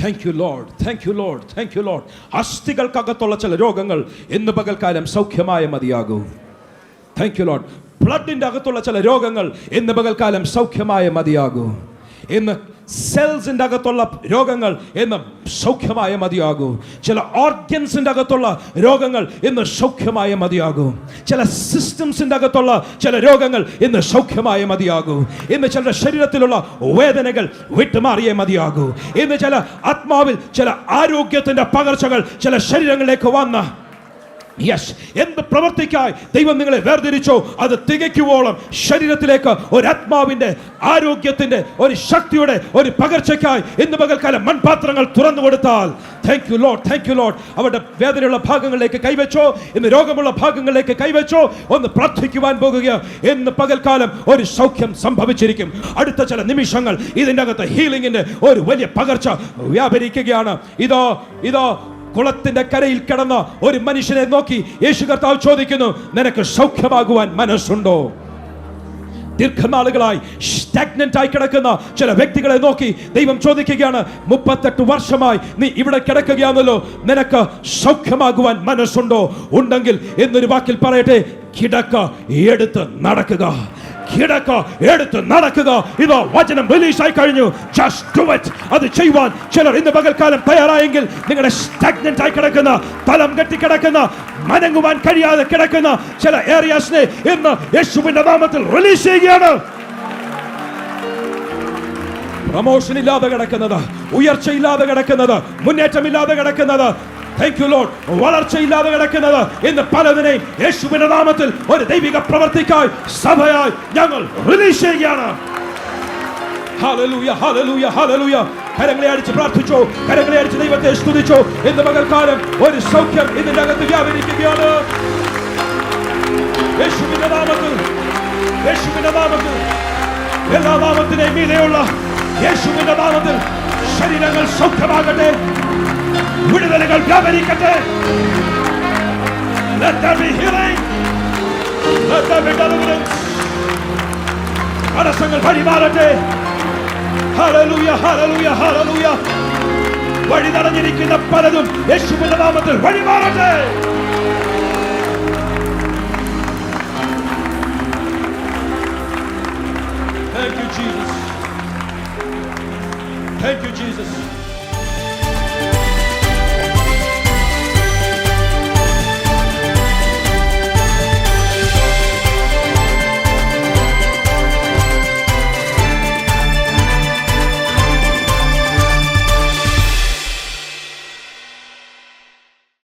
Thank you Lord, thank you Lord, thank you Lord. അസ്ഥികൾക്കകത്തുള്ള ചില രോഗങ്ങൾ ഇന്ന് പകൽക്കാലം സൗഖ്യമായ മതിയാകൂ. Thank you Lord. ബ്ലഡിന്റെ അകത്തുള്ള ചില രോഗങ്ങൾ ഇന്ന് പകൽക്കാലം സൗഖ്യമായ മതിയാകൂ. ഇന്ന് സെൽസിന്റെ അകത്തുള്ള രോഗങ്ങൾ ഇന്ന് സൗഖ്യമായ മതിയാകൂ. ചില ഓർഗൻസിന്റെ അകത്തുള്ള രോഗങ്ങൾ ഇന്ന് സൗഖ്യമായ മതിയാകൂ. ചില സിസ്റ്റംസിന്റെ അകത്തുള്ള ചില രോഗങ്ങൾ ഇന്ന് സൗഖ്യമായ മതിയാകൂ. ഇന്ന് ചില ശരീരത്തിലുള്ള വേദനകൾ വിട്ടുമാറിയേ മതിയാകൂ. ഇന്ന് ചില ആത്മാവിൽ ചില ആരോഗ്യത്തിന്റെ പകർച്ചകൾ ചില ശരീരങ്ങളിലേക്ക് വന്ന എന്ത് പ്രവർത്തിക്കായി ദൈവം നിങ്ങളെ വേർതിരിച്ചോ അത് തികയ്ക്കുവോളം ശരീരത്തിലേക്ക് ഒരു ആത്മാവിന്റെ ആരോഗ്യത്തിന്റെ ഒരു ശക്തിയുടെ ഒരു പകർച്ചയ്ക്കായി ഇന്ന് പകൽക്കാലം മൺപാത്രങ്ങൾ തുറന്നു കൊടുത്താൽ, thank you Lord, thank you Lord. അവരുടെ വേദനയുള്ള ഭാഗങ്ങളിലേക്ക് കൈവച്ചോ, ഇന്ന് രോഗമുള്ള ഭാഗങ്ങളിലേക്ക് കൈവച്ചോ, ഒന്ന് പ്രാർത്ഥിക്കുവാൻ പോകുക. ഇന്ന് പകൽക്കാലം ഒരു സൗഖ്യം സംഭവിച്ചിരിക്കും. അടുത്ത ചില നിമിഷങ്ങൾ ഇതിൻ്റെ അകത്ത് ഹീലിംഗിന്റെ ഒരു വലിയ പകർച്ച വ്യാപരിക്കുകയാണ്. ഇതോ കുളത്തിന്റെ കരയിൽ കിടന്ന ഒരു മനുഷ്യനെ നോക്കി യേശു കർത്താവ് ചോദിക്കുന്നു, നിനക്ക് സൗഖ്യമാകുവാൻ മനസ്സുണ്ടോ? ദീർഘനാളുകളായി സ്റ്റാഗ്നന്റ് ആയി കിടക്കുന്ന ചില വ്യക്തികളെ നോക്കി ദൈവം ചോദിക്കുകയാണ്, 38 വർഷമായി നീ ഇവിടെ കിടക്കുകയാണല്ലോ, നിനക്ക് സൗഖ്യമാകുവാൻ മനസ്സുണ്ടോ? ഉണ്ടെങ്കിൽ എന്നൊരു വാക്കിൽ പറയട്ടെ, കിടക്ക എടുത്ത് നടക്കുക, കിടക്ക എടുത്ത് നടക്കുക. ഇതാ വചനം റിലീസായി കഴിഞ്ഞു. Just do it. അത് ചെയ്യുവാൻ ചിലർ ഇന്ന് പകൽക്കാലം തയ്യാറായെങ്കിൽ നിങ്ങളുടെ സ്റ്റാഗ്നന്റ് ആയി കിടക്കുന്ന, തലം കെട്ടി കിടക്കുന്ന, മനങ്ങുവാൻ കഴിയാതെ കിടക്കുന്ന ചില ഏരിയാസിനെ ഇന്ന് യേശുവിന്റെ നാമത്തിൽ റിലീസ് ചെയ്യുകയാണ്. പ്രമോഷൻ ഇല്ലാതെ കിടക്കുന്നത്, ഉയർച്ചയില്ലാതെ കിടക്കുന്നത്, മുന്നേറ്റമില്ലാതെ കിടക്കുന്നത്, താങ്ക് യു ലോർഡ്, വളർച്ചയില്ലാതെ കിടക്കുന്നത് ഇന്ന് പലതിനെയും യേശുവിന്റെ നാമത്തിൽ ഒരു ദൈവിക പ്രവർത്തിക്കായി സഭയായി ഞങ്ങൾ റിലീസ് ചെയ്യുകയാണ്. Hallelujah, hallelujah, hallelujah. കരങ്ങളെ അടിച്ച് പ്രാർത്ഥിച്ചോ, കരങ്ങളെ അടിച്ച് ദൈവത്തെ സ്തുതിച്ചോ. ഇന്ന് പകൽക്കാലം ഒരു സൗഖ്യം ഇതിന്റെ അകത്ത് വ്യാപരിക്കുകയാണ്. യേശുവിന്റെ നാമത്തിൽ, യേശുവിന്റെ നാമത്തിൽ, എല്ലാ നാമത്തിനെയും മീതെയുള്ള യേശുവിന്റെ നാമത്തിൽ ശരീരങ്ങൾ സൗഖ്യമാകട്ടെ, വിടുതലുകൾ വ്യാപരിക്കട്ടെ. Let there be healing. Let there be deliverance. തടസ്സങ്ങൾ വഴിമാറട്ടെ. Hallelujah, hallelujah, hallelujah. വഴി തടഞ്ഞിരിക്കുന്ന പലതും യേശുവിന്റെ നാമത്തിൽ വഴിമാറട്ടെ. Thank you Jesus. Thank you Jesus.